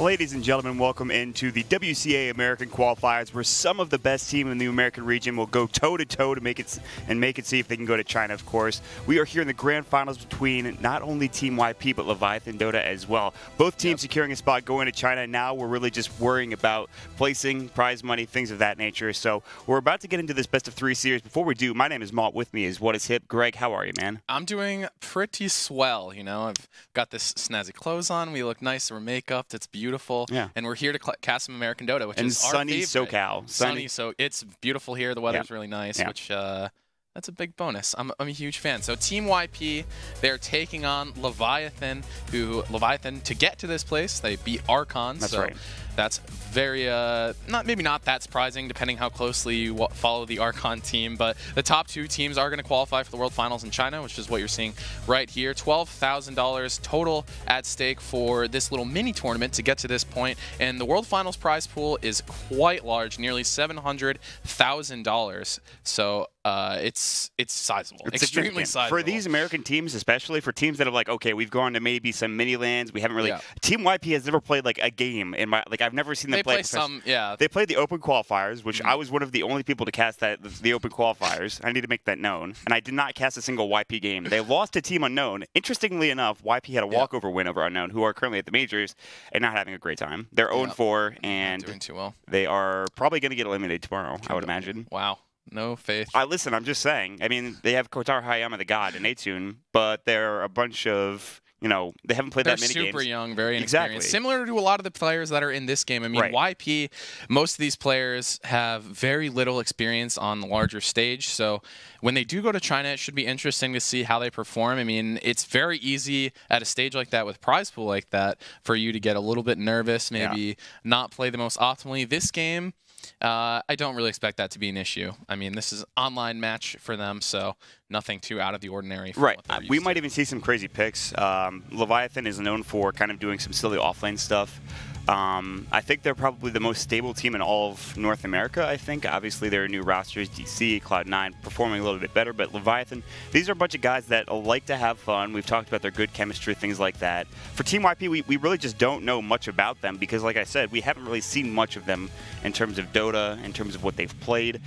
Ladies and gentlemen, welcome into the WCA American Qualifiers, where some of the best team in the American region will go toe-to-toe to make it see if they can go to China, of course. We are here in the grand finals between not only Team YP, but Leviathan Dota as well. Both teams securing a spot going to China. Now we're really just worrying about placing, prize money, things of that nature. So we're about to get into this best-of-3 series. Before we do, my name is Malt. With me is What Is Hip. Greg, how are you, man? I'm doing pretty swell, you know. I've got this snazzy clothes on. We look nice. We're make-upped. It's beautiful. Yeah. And we're here to cast some American Dota, which is our sunny favorite. SoCal. Sunny, so it's beautiful here. The weather's really nice, which that's a big bonus. I'm a huge fan. So Team YP, they're taking on Leviathan, Leviathan, to get to this place, they beat Archon. That's so right. That's very, maybe not that surprising, depending how closely you follow the Archon team. But the top two teams are going to qualify for the World Finals in China, which is what you're seeing right here. $12,000 total at stake for this little mini tournament to get to this point. And the World Finals prize pool is quite large, nearly $700,000. So it's sizable, it's extremely sizable. For these American teams, especially for teams that are like, okay, we've gone to maybe some mini lands, we haven't really. Team YP has never played like a game in my I've never seen them They play some. They played the Open Qualifiers, which I was one of the only people to cast the Open Qualifiers. I need to make that known, and I did not cast a single YP game. They lost to Team Unknown. Interestingly enough, YP had a walkover win over Unknown, who are currently at the majors and not having a great time. They're 0-4, and doing too well. They are probably going to get eliminated tomorrow, I would imagine. Wow. No faith. Listen, I'm just saying. I mean, they have Kotar Hayama the God and Atune, but they're a bunch of, they haven't played that many games. They're super young, very inexperienced. Similar to a lot of the players that are in this game. I mean, YP, most of these players have very little experience on the larger stage. So when they do go to China, it should be interesting to see how they perform. I mean, it's very easy at a stage like that with prize pool like that for you to get a little bit nervous, maybe not play the most optimally. This game, I don't really expect that to be an issue. I mean, this is an online match for them, so nothing too out of the ordinary. Right. We might even see some crazy picks. Leviathan is known for kind of doing some silly offlane stuff. I think they're probably the most stable team in all of North America, I think. Obviously, their new rosters, DC, Cloud9, performing a little bit better. But Leviathan, these are a bunch of guys that like to have fun. We've talked about their good chemistry, things like that. For Team YP, we really just don't know much about them because, like I said, we haven't really seen much of them in terms of Dota, in terms of what they've played.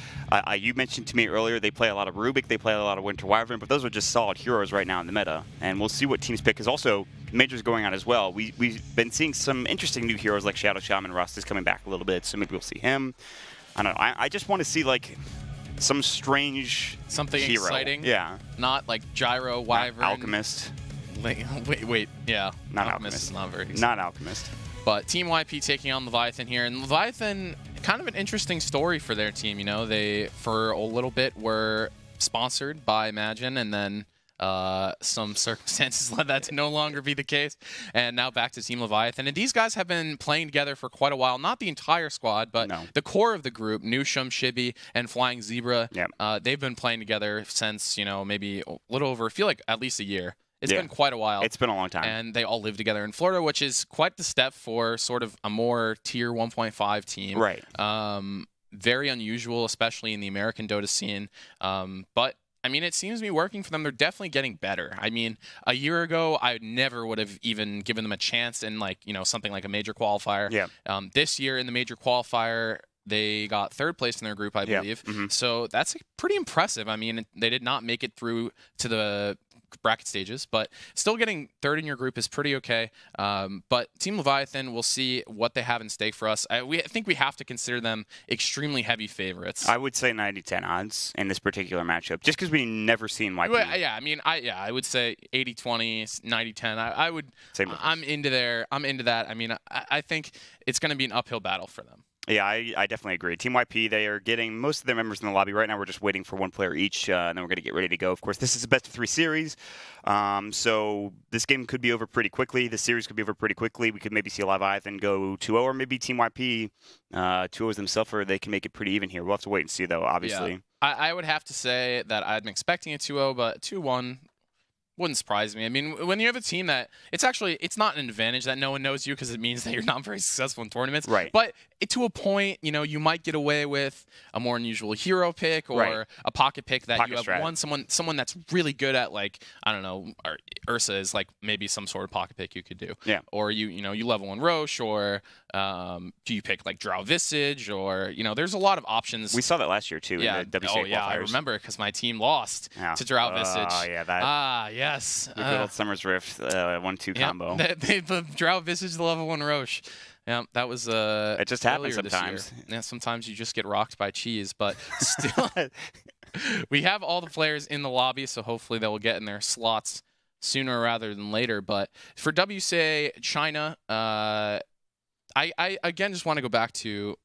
You mentioned to me earlier they play a lot of Rubik, they play a lot of Winter Wyvern, but those are just solid heroes right now in the meta. And we'll see what teams pick, because also Majors going on as well. We've been seeing some interesting new heroes like Shadow Shaman. Rust is coming back a little bit, so maybe we'll see him. I don't know. I just want to see like some strange hero. Exciting. Yeah. Not like Gyro, Wyvern. Alchemist. Wait. Yeah. Not Alchemist. Is not very exciting. Not Alchemist. But Team YP taking on Leviathan here. And Leviathan, kind of an interesting story for their team. You know, they, for a little bit, were sponsored by Imagine, and then some circumstances led that to no longer be the case. And now back to Team Leviathan. And these guys have been playing together for quite a while. Not the entire squad, but the core of the group, Nusham, Shibi, and Flying Zebra. They've been playing together since, maybe a little over, I feel like at least a year. It's been quite a while. It's been a long time. And they all live together in Florida, which is quite the step for sort of a more tier 1.5 team. Right. Very unusual, especially in the American Dota scene. But I mean, it seems to be working for them. They're definitely getting better. I mean, a year ago, I never would have even given them a chance in, like, something like a major qualifier. This year in the major qualifier, they got 3rd place in their group, I believe. So that's pretty impressive. I mean, they did not make it through to the bracket stages, but still getting 3rd in your group is pretty okay. But Team Leviathan, we'll see what they have in stake for us. I think we have to consider them extremely heavy favorites. I would say 90-10 odds in this particular matchup, just because we've never seen YP. Well, yeah, I mean, I would say 80-20, 90-10. I would. I'm into there. I'm into that. I mean, I think it's going to be an uphill battle for them. Yeah, I definitely agree. Team YP, they are getting most of their members in the lobby. Right now, we're just waiting for one player each, and then we're going to get ready to go. Of course, this is a best-of-3 series, so this game could be over pretty quickly. The series could be over pretty quickly. We could maybe see Leviathan go 2-0, or maybe Team YP 2-0 themselves, or they can make it pretty even here. We'll have to wait and see, though, obviously. Yeah. I would have to say that I'm expecting a 2-0, but 2-1 wouldn't surprise me. I mean, when you have a team that it's not an advantage that no one knows you, because it means that you're not very successful in tournaments. Right. But to a point, you might get away with a more unusual hero pick or a pocket pick that you have someone that's really good at, like, I don't know, Ursa is like maybe some sort of pocket pick you could do. Yeah. Or you level 1 Roche, or do you pick like Drow Visage, or there's a lot of options. We saw that last year too. Yeah. In the WCA Oh yeah, qualifiers. I remember because my team lost to Drow Visage. Oh yeah, that. Yes. The good old Summer's Rift 1-2 combo. The Drow Visage, the level 1 Roche. Yeah, that was it just happens sometimes. Yeah, sometimes you just get rocked by cheese, but still, we have all the players in the lobby, so hopefully they will get in their slots sooner rather than later. But for WCA China, I again just want to go back to,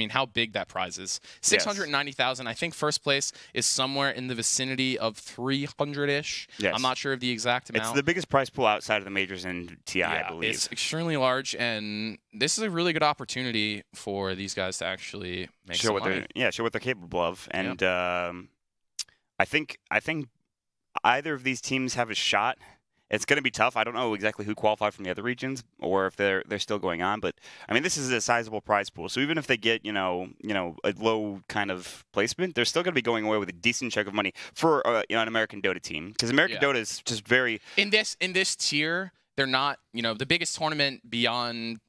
how big that prize is. 690,000. I think first place is somewhere in the vicinity of 300-ish. Yes. I'm not sure of the exact amount. It's the biggest prize pool outside of the majors in TI, I believe. It's extremely large, and this is a really good opportunity for these guys to actually make some money. Show what they're capable of. And I think either of these teams have a shot. It's going to be tough. I don't know exactly who qualified from the other regions or if they're still going on, but this is a sizable prize pool. So even if they get a low kind of placement, they're still going to be going away with a decent chunk of money for an American Dota team, because American Dota is just very in this tier. They're not the biggest tournament beyond.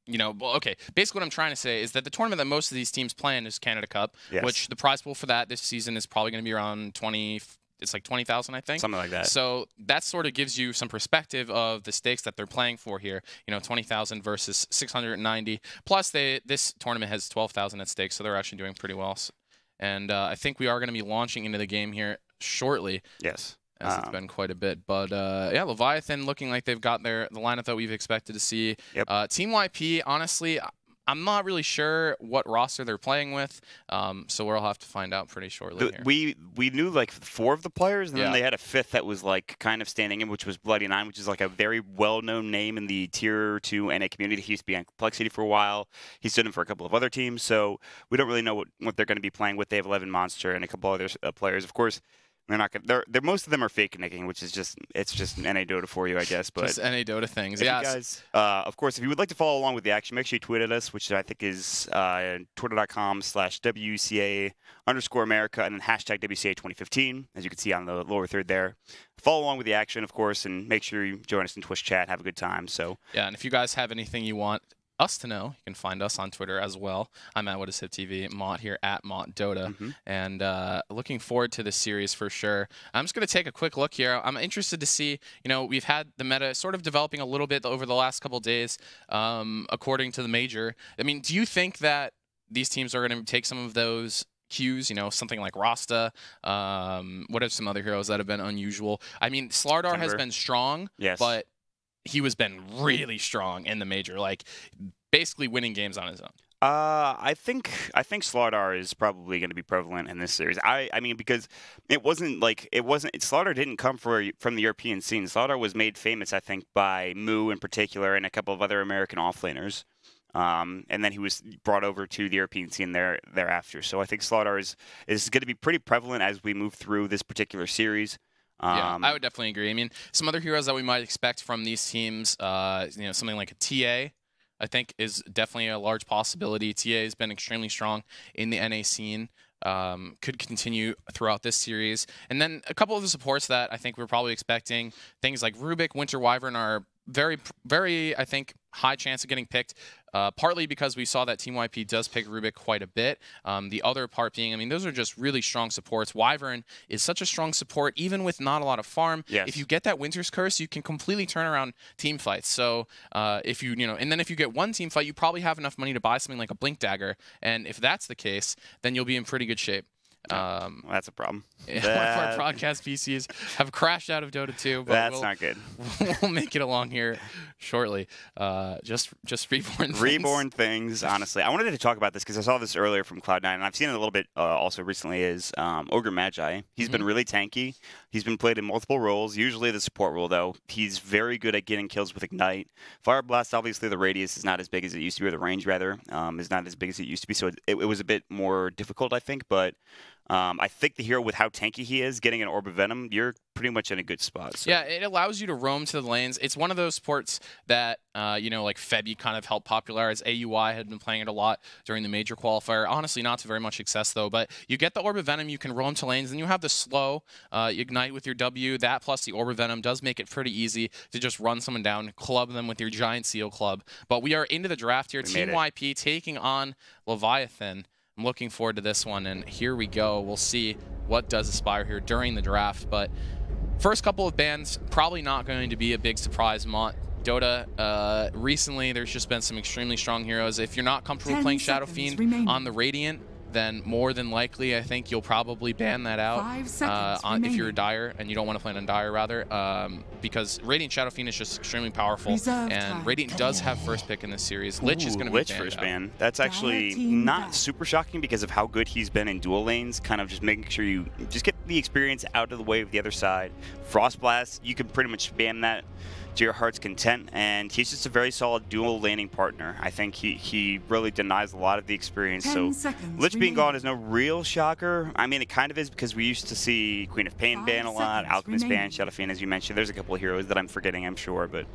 Basically what I'm trying to say is that the tournament that most of these teams play in is Canada Cup, which the prize pool for that this season is probably going to be around 20. It's like 20,000, I think. Something like that. So that sort of gives you some perspective of the stakes that they're playing for here. 20,000 versus 690. Plus, this tournament has 12,000 at stake, so they're actually doing pretty well. And I think we are going to be launching into the game here shortly. Yes. As it's been quite a bit. But, Leviathan looking like they've got the lineup that we've expected to see. Yep. Team YP, honestly, I'm not really sure what roster they're playing with, so we'll have to find out pretty shortly here. We knew like 4 of the players, and then they had a 5th that was like kind of standing in, which was Bloody Nine, which is like a very well-known name in the Tier 2 NA community. He used to be on Complexity for a while. He stood in for a couple of other teams, so we don't really know what they're going to be playing with. They have 11 Monster and a couple other players. Of course, they're not going. They're most of them are fake nicking, which is just NA Dota for you, I guess. But just NA Dota things. Yeah. Guys, of course, if you would like to follow along with the action, make sure you tweet at us, which I think is twitter.com/WCA_America and then #WCA 2015, as you can see on the lower third there. Follow along with the action, of course, and make sure you join us in Twitch chat. Have a good time. So yeah, and if you guys have anything you want us to know, you can find us on Twitter as well. I'm at WhatIsHipTV, Mott here at MottDota, and looking forward to this series for sure. I'm just going to take a quick look here. I'm interested to see, we've had the meta sort of developing a little bit over the last couple of days, according to the major. Do you think that these teams are going to take some of those cues, something like Rasta? What are some other heroes that have been unusual? Slardar has been strong, but he has been really strong in the major, like basically winning games on his own. I think Slardar is probably going to be prevalent in this series. Because Slardar didn't come from the European scene. Slardar was made famous, I think, by Moo in particular and a couple of other American offlaners. And then he was brought over to the European scene thereafter. So I think Slardar is going to be pretty prevalent as we move through this particular series. Yeah, I would definitely agree. Some other heroes that we might expect from these teams, something like a TA, I think is definitely a large possibility. TA has been extremely strong in the NA scene. Could continue throughout this series. And then a couple of the supports that I think we're probably expecting, things like Rubik, Winter Wyvern are very, very, I think, high chance of getting picked, partly because we saw that Team YP does pick Rubik quite a bit. The other part being, those are just really strong supports. Wyvern is such a strong support, even with not a lot of farm. Yes. If you get that Winter's Curse, you can completely turn around team fights. So if and then if you get one team fight, you probably have enough money to buy something like a Blink Dagger. And if that's the case, then you'll be in pretty good shape. That's a problem. One of our broadcast PCs have crashed out of Dota 2. But that's not good. We'll make it along here shortly. Just Reborn things. Reborn things, honestly. I wanted to talk about this because I saw this earlier from Cloud9, and I've seen it a little bit also recently, is Ogre Magi. He's been really tanky. He's been played in multiple roles, usually the support role, though. He's very good at getting kills with Ignite. Fire Blast, obviously, the radius is not as big as it used to be, or the range, rather, is not as big as it used to be, so it was a bit more difficult, I think, but I think the hero, with how tanky he is, getting an Orb of Venom, you're pretty much in a good spot. So. Yeah, it allows you to roam to the lanes. It's one of those supports that, like Febby kind of helped popularize. AUI had been playing it a lot during the major qualifier. Honestly, not to very much success, though. But you get the Orb of Venom, you can roam to lanes, and you have the slow Ignite with your W. That plus the Orb of Venom does make it pretty easy to just run someone down, club them with your Giant Seal Club. But we are into the draft here. Team YP taking on Leviathan. I'm looking forward to this one, and here we go. We'll see what does Aspire here during the draft. But first couple of bans, probably not going to be a big surprise. Dota, recently there's just been some extremely strong heroes. If you're not comfortable playing Shadow Fiend on the Radiant, then more than likely, I think you'll probably ban that out if you're a Dire and you don't want to play on Dire, rather, because Radiant Shadow Fiend is just extremely powerful, and Radiant does have first pick in this series. Lich is going to be Lich first ban. That's actually not super shocking because of how good he's been in dual lanes, kind of just making sure you just get the experience out of the way of the other side. Frost Blast, you can pretty much spam that to your heart's content, and he's just a very solid dual laning partner. I think he really denies a lot of the experience, so Lich being gone is no real shocker. I mean, it kind of is, because we used to see Queen of Pain ban a lot, Alchemist ban, Shadow Fiend, as you mentioned. There's a couple of heroes that I'm forgetting, I'm sure, but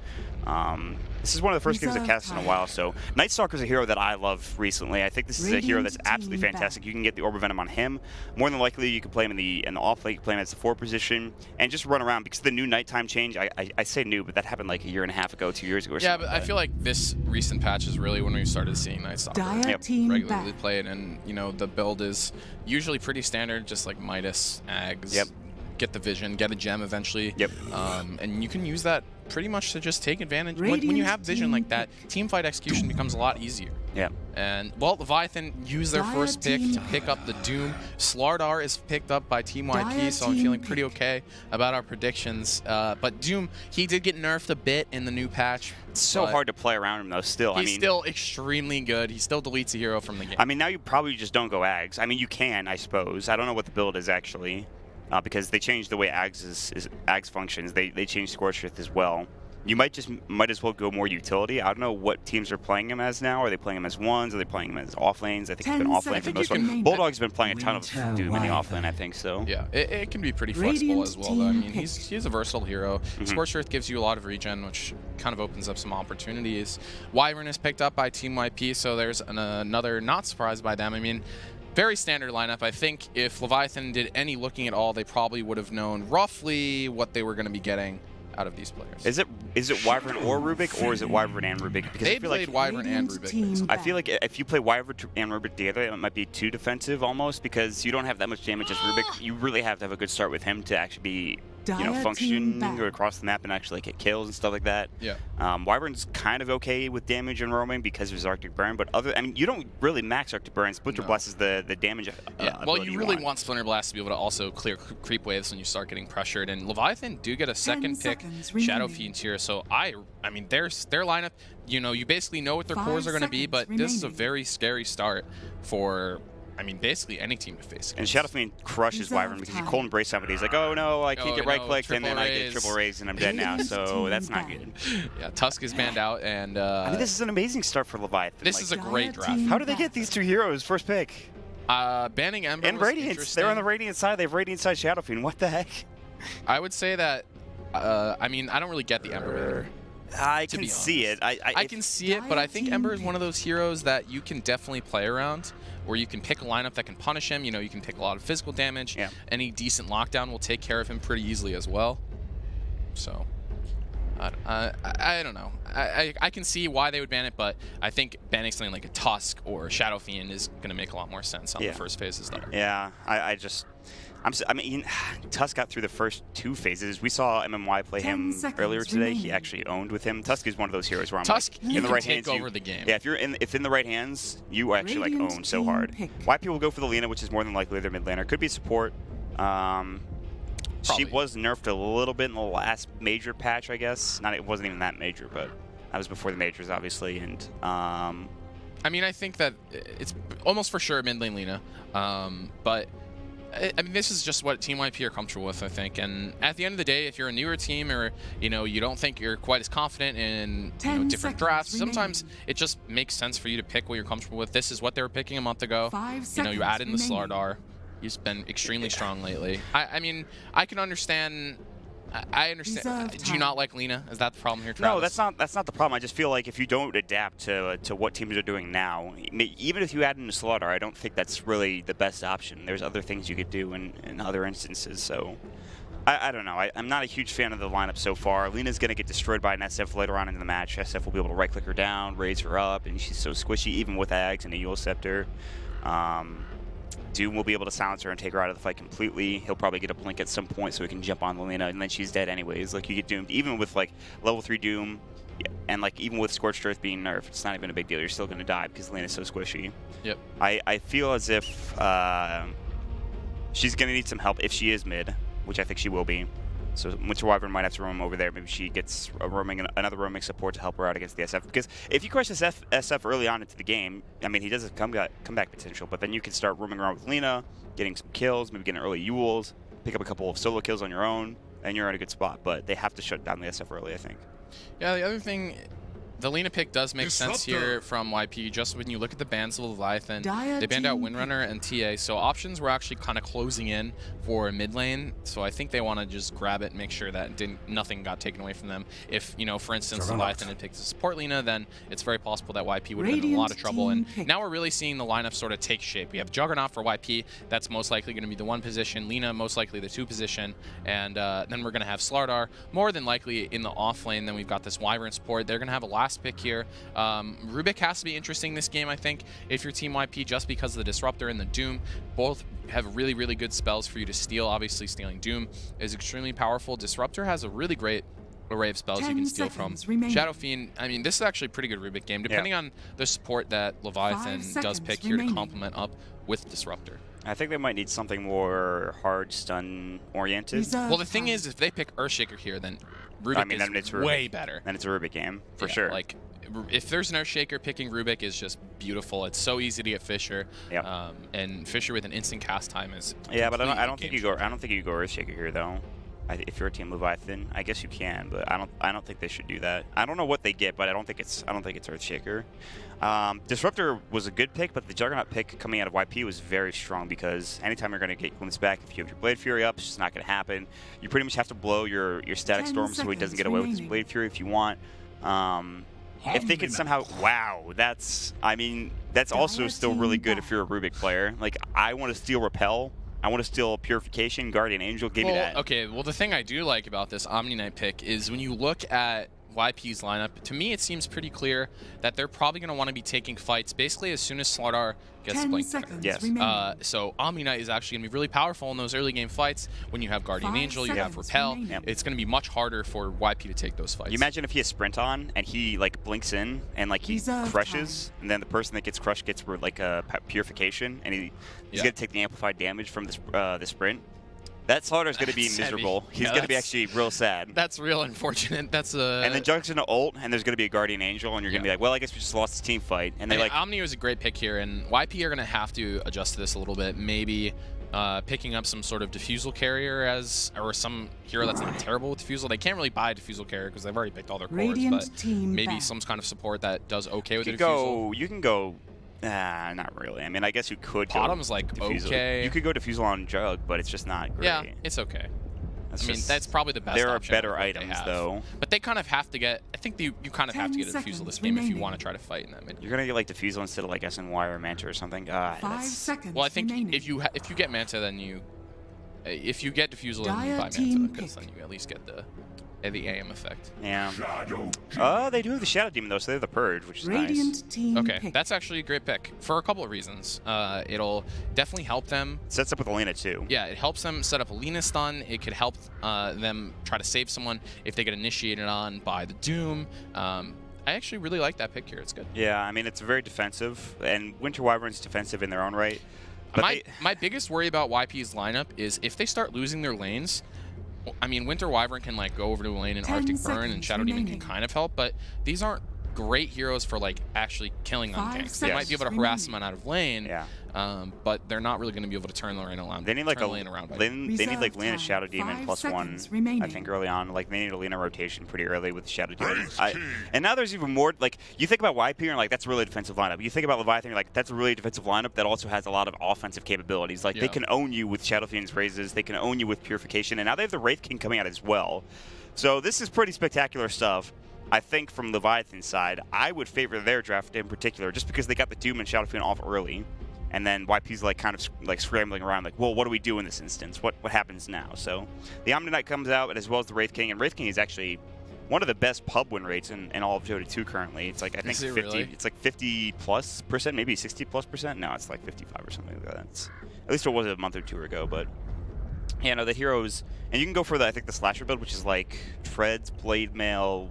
this is one of the first games I've cast in a while, so Night Stalker's a hero that I love recently. I think this is a hero that's absolutely fantastic. You can get the Orb of Venom on him. More than likely, you can play him in the off lane, you can play him as the 4 position, and just run around, because the new nighttime change, I say new, but that happened like a year and a half ago, 2 years ago or something. Yeah, but I feel like this recent patch is really when we started seeing Night Stalker regularly play it, and the build is usually pretty standard, just like Midas, Ags, get the Vision, get a gem eventually, and you can use that pretty much to just take advantage. When you have Vision like that, teamfight execution becomes a lot easier. Yeah. And, well, Leviathan used their first pick to pick up the Doom. Slardar is picked up by Team YP, so I'm feeling pretty okay about our predictions. But Doom, he did get nerfed a bit in the new patch. It's so hard to play around him, though, still. He's still extremely good. He still deletes a hero from the game. I mean, now you probably just don't go Ags. I mean, you can, I suppose. I don't know what the build is, actually, because they changed the way Ags functions. They changed Scorched Earth as well. You might as well go more utility. I don't know what teams are playing him as now. Are they playing him as ones? Are they playing him as off lanes? I think he's been off lane for the most part. Bulldog's been playing a ton of Doom in the off lane, I think so. Yeah, it can be pretty flexible as well, though. I mean, he's a versatile hero. Scorched Earth gives you a lot of regen, which kind of opens up some opportunities. Wyvern is picked up by Team YP, so there's another not surprised by them. I mean, very standard lineup. I think if Leviathan did any looking at all, they probably would have known roughly what they were going to be getting out of these players. Is it Wyvern or Rubik, or is it Wyvern and Rubik? Because they played Wyvern and Rubik. I feel like if you play Wyvern and Rubik together, it might be too defensive almost, because you don't have that much damage as Rubik. You really have to have a good start with him to actually be function across the map and actually get kills and stuff like that. Yeah. Wyvern's kind of okay with damage and roaming because of his Arctic Burn, but you don't really max Arctic Burn. Splinter Blast is the damage. Well, you really want Splinter Blast to be able to also clear creep waves when you start getting pressured. And Leviathan do get a second pick, Shadow Fiend here. So I mean, their lineup. You basically know what their cores are going to be, but this is a very scary start for, I mean, basically any team to face. And Shadow Fiend crushes Wyvern because you cold embrace somebody. He's like, oh no, I can't get right-clicked, and then I get triple raised, and I'm dead now. So that's not good. Yeah, Tusk is banned out, and I mean, this is an amazing start for Leviathan. This is a great draft. How did they get these two heroes first pick? Banning Ember and Radiance. They're on the Radiant side. They have Radiant side Shadow Fiend. What the heck? I would say that. I mean, I don't really get the Ember banner. I can see it. I can see it, but I think Ember is one of those heroes that you can definitely play around, where you can pick a lineup that can punish him. You can take a lot of physical damage. Yeah. Any decent lockdown will take care of him pretty easily as well. So, I don't know. I can see why they would ban it, but I think banning something like a Tusk or Shadow Fiend is going to make a lot more sense on the first phases there. Yeah, I mean, Tusk got through the first 2 phases. We saw MMY play him earlier today. He actually owned with him. Tusk is one of those heroes where I'm like, in the right hands, take over the game. Yeah, if in the right hands, you actually own so hard. YP will go for the Lina, which is more than likely their mid laner. Could be support. She was nerfed a little bit in the last major patch, I guess. It wasn't even that major, but that was before the majors, obviously. And I mean, I think that it's almost for sure mid lane Lina, but. I mean, this is just what Team YP are comfortable with, I think. And at the end of the day, if you're a newer team or, you don't think you're quite as confident in different drafts, sometimes it just makes sense for you to pick what you're comfortable with. This is what they were picking a month ago. You add in the Slardar. He's been extremely strong lately. I mean, I can understand. I understand. Do you not like Lina? Is that the problem here, Travis? No, that's not the problem. I just feel like if you don't adapt to what teams are doing now, even if you add in a Slaughter, I don't think that's really the best option. There's other things you could do in other instances. So I don't know. I'm not a huge fan of the lineup so far. Lina's going to get destroyed by an SF later on in the match. SF will be able to right-click her down, raise her up, and she's so squishy, even with Ags and a Yule Scepter. Doom will be able to silence her and take her out of the fight completely. He'll probably get a blink at some point so he can jump on Lina, and then she's dead anyways. Like, you get doomed. Even with, like, level 3 Doom, and, like, even with Scorched Earth being nerfed, it's not even a big deal. You're still going to die because Lina's so squishy. Yep. I feel as if she's going to need some help if she is mid, which I think she will be. So Winter Wyvern might have to roam over there. Maybe she gets another roaming support to help her out against the SF. Because if you crush this SF early on into the game, I mean, he does have comeback potential, but then you can start roaming around with Lina, getting some kills, maybe getting early Yules, pick up a couple of solo kills on your own, and you're in a good spot. But they have to shut down the SF early, I think. Yeah, the other thing, the Lina pick does make sense here from YP. Just when you look at the bans of Leviathan, they banned out Windrunner and TA, so options were actually kind of closing in for mid lane. So I think they want to just grab it and make sure that nothing got taken away from them. If, you know, for instance, Leviathan had picked the support Lina, then it's very possible that YP would have been in a lot of trouble. And now we're really seeing the lineup sort of take shape. We have Juggernaut for YP. That's most likely going to be the 1 position. Lina most likely the 2 position. And then we're going to have Slardar more than likely in the off lane. Then we've got this Wyvern support. They're going to have a last pick here. Rubik has to be interesting this game, I think, if you're Team YP, just because of the Disruptor and the Doom. Both have really, really good spells for you to steal. Obviously, stealing Doom is extremely powerful. Disruptor has a really great array of spells you can steal from. Shadow Fiend, I mean, this is actually a pretty good Rubik game, depending on the support that Leviathan does pick here to complement up with Disruptor. I think they might need something more hard stun oriented. Well, the thing is, if they pick Earthshaker here, then Rubik is way better. Then it's a Rubik game, for sure. Like, if there's an Earthshaker, picking Rubik is just beautiful. It's so easy to get Fissure, and Fissure with an instant cast time is but I don't think you go Earthshaker here though. If you're a Team Leviathan, I guess you can, but I don't think they should do that. I don't know what they get, but I don't think it's Earthshaker. Disruptor was a good pick, but the Juggernaut pick coming out of YP was very strong because anytime you're going to get glimpse back, if you have your Blade Fury up, it's just not going to happen. You pretty much have to blow your Static Storm so he doesn't get away with his Blade Fury if you want. If they could somehow, that's also still really good if you're a Rubik player. Like, I want to steal Repel. I want to steal Purification, Guardian Angel, give me that. Okay, well, the thing I do like about this Omni Knight pick is when you look at YP's lineup, to me it seems pretty clear that they're probably going to want to be taking fights basically as soon as Slardar gets blinked. Yes. So Omni Knight is actually going to be really powerful in those early game fights. When you have Guardian Angel, you have Repel. It's going to be much harder for YP to take those fights. You imagine if he has Sprint on and he like blinks in and like he crushes, and then the person that gets crushed gets like a Purification, and he's going to take the amplified damage from the Sprint. That Slaughter is going to be miserable. He's going to be actually real sad. That's real unfortunate. And then Jug's going to ult, and there's going to be a Guardian Angel, and you're going to be like, well, I guess we just lost this team fight. And they Omni was a great pick here, and YP are going to have to adjust to this a little bit. Maybe picking up some sort of Diffusal carrier or some hero that's not terrible with Diffusal. They can't really buy a Diffusal carrier because they've already picked all their cores, but maybe some kind of support that does okay with Diffusal. You can go. Not really. I mean, I guess you could Bottom's go like Diffusal. Okay. You could go Diffusal on Jug, but it's just not great. Yeah, it's okay. I mean, that's probably the best option. There are better items, though. But they kind of have to get... I think you kind of have to get a Diffusal this game if you want to try to fight in that mid. You're going to get, like, Diffusal instead of, like, SNY or Manta or something? 5 seconds Well, I think if you get Manta, then you... If you get Diffusal and you buy Manta, because then you at least get the AM effect. Yeah. Oh, they do have the Shadow Demon, though, so they have the Purge, which is nice. Okay, that's actually a great pick for a couple of reasons. It'll definitely help them. Sets up with Alina, too. Yeah, it helps them set up Alina stun. It could help them try to save someone if they get initiated on by the Doom. I actually really like that pick here. It's good. Yeah, I mean, it's very defensive, and Winter Wyvern's defensive in their own right. But my biggest worry about YP's lineup is if they start losing their lanes. I mean, Winter Wyvern can like go over to a lane and Arctic Burn, and Shadow Demon can kind of help, but these aren't great heroes for like actually killing on ganks. They might be able to harass someone out of lane, but they're not really going to be able to turn the lane around. They need like they need like Lina Shadow Demon +1. I think early on, like they need a Lina rotation pretty early with Shadow Demon. And now there's even more. Like you think about YP, and you're like, that's a really defensive lineup. You think about Leviathan, you're like, that's a really defensive lineup that also has a lot of offensive capabilities. Like they can own you with Shadow Fiend's raises, they can own you with Purification, and now they have the Wraith King coming out as well. So this is pretty spectacular stuff. I think from Leviathan's side, I would favor their draft in particular, just because they got the Doom and Shadow Fiend off early, and then YP's like kind of like scrambling around, like, well, what do we do in this instance? What happens now? So the Omni Knight comes out, as well as the Wraith King, and Wraith King is actually one of the best pub win rates in all of Dota 2 currently. It's like I think 50. Really? It's like 50+%, maybe 60+%. No, it's like 55 or something like that. At least it was a month or two ago, but. Yeah, no, the heroes, and you can go for I think the slasher build, which is like Treads, Blade Mail,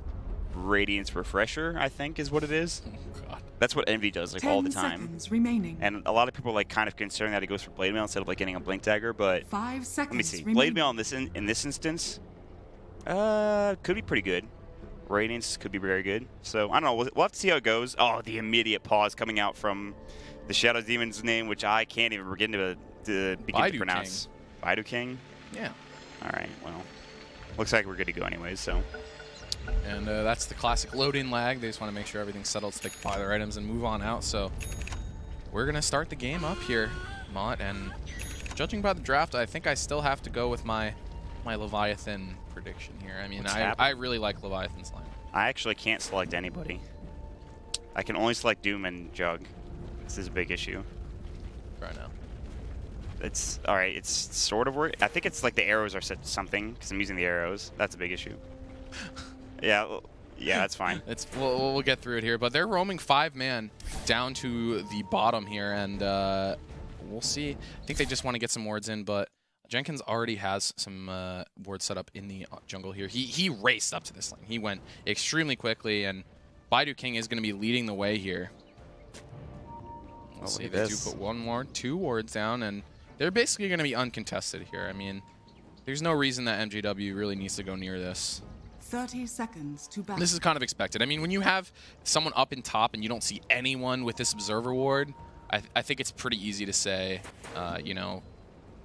Radiance Refresher, I think is what it is. Oh, God. That's what Envy does like all the time. Remaining. And a lot of people are like kind of concerned that he goes for Blade Mail instead of like getting a Blink Dagger, but 5 seconds let me see. Remaining. Blade Mail in this instance could be pretty good. Radiance could be very good. So I don't know. We'll have to see how it goes. Oh, the immediate pause coming out from the Shadow Demon's name, which I can't even begin to pronounce. Baidu King? Yeah. All right, well, looks like we're good to go anyways, so. And that's the classic load-in lag. They just want to make sure everything's settled so they can buy their items and move on out. So we're going to start the game up here, Mott. And judging by the draft, I think I still have to go with my Leviathan prediction here. I mean, I really like Leviathan's line. I actually can't select anybody. I can only select Doom and Jug. This is a big issue. Right now. It's all right. It's sort of work. I think it's like the arrows are set to something because I'm using the arrows. That's a big issue. Yeah, that's fine. We'll get through it here, but they're roaming 5-man down to the bottom here, and we'll see. I think they just want to get some wards in, but Jenkins already has some wards set up in the jungle here. He raced up to this lane. He went extremely quickly, and Baidu King is going to be leading the way here. We'll see. They do put 2 wards down, and they're basically going to be uncontested here. I mean, there's no reason that MJW really needs to go near this. 30 seconds to battle. This is kind of expected. I mean, when you have someone up in top and you don't see anyone with this Observer ward, I think it's pretty easy to say, you know,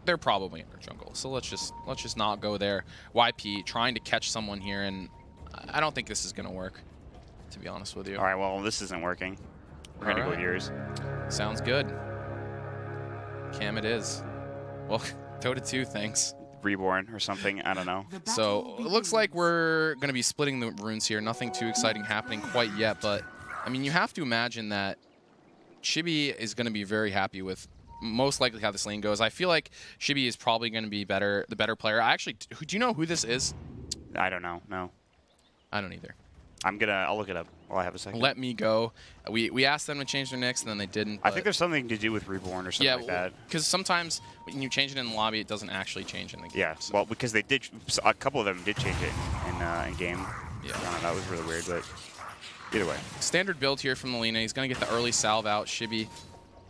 they're probably in their jungle. So let's just not go there. YP trying to catch someone here, and I don't think this is going to work, to be honest with you. All right, well, this isn't working. We're going to go with yours. Sounds good. Cam it is. Well, Dota 2, thanks. Reborn or something, I don't know. So it looks like we're going to be splitting the runes here. Nothing too exciting happening quite yet, but I mean, you have to imagine that Chibi is going to be very happy with most likely how this lane goes. I feel like Chibi is probably going to be the better player. Actually, do you know who this is? I don't know, no. I don't either. I'll look it up while I have a second. Let me go. We asked them to change their nicks, and then they didn't. I think there's something to do with Reborn or something like that. Because sometimes when you change it in the lobby, it doesn't actually change in the game. Yeah, so. Well, because they did, a couple of them did change it in game. Yeah. I don't know, that was really weird, but either way. Standard build here from the Lina. He's going to get the early salve out. Shibi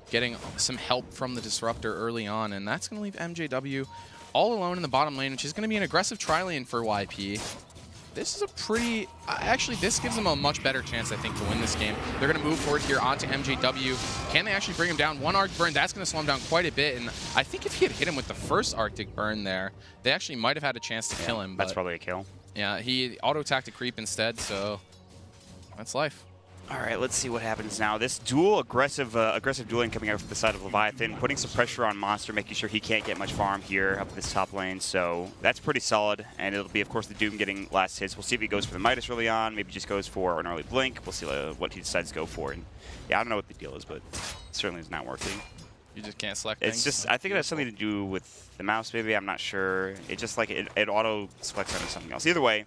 getting some help from the Disruptor early on, and that's going to leave MJW all alone in the bottom lane, which is going to be an aggressive tri-lane for YP. This is a pretty... actually, this gives them a much better chance, I think, to win this game. They're going to move forward here onto MJW. Can they actually bring him down? One Arctic Burn, that's going to slow him down quite a bit. And I think if he had hit him with the first Arctic Burn there, they actually might have had a chance to kill him. That's probably a kill. Yeah, he auto-attacked a creep instead, so that's life. All right, let's see what happens now. This aggressive dueling coming out from the side of Leviathan, putting some pressure on Monster, making sure he can't get much farm here up this top lane. So that's pretty solid, and it'll be, of course, the Doom getting last hits. We'll see if he goes for the Midas early on, maybe just goes for an early Blink. We'll see what he decides to go for. And yeah, I don't know what the deal is, but it certainly is not working. You just can't select things? It's just, I think it has something to do with the mouse, maybe. I'm not sure. It just like, it auto-selects onto something else. Either way,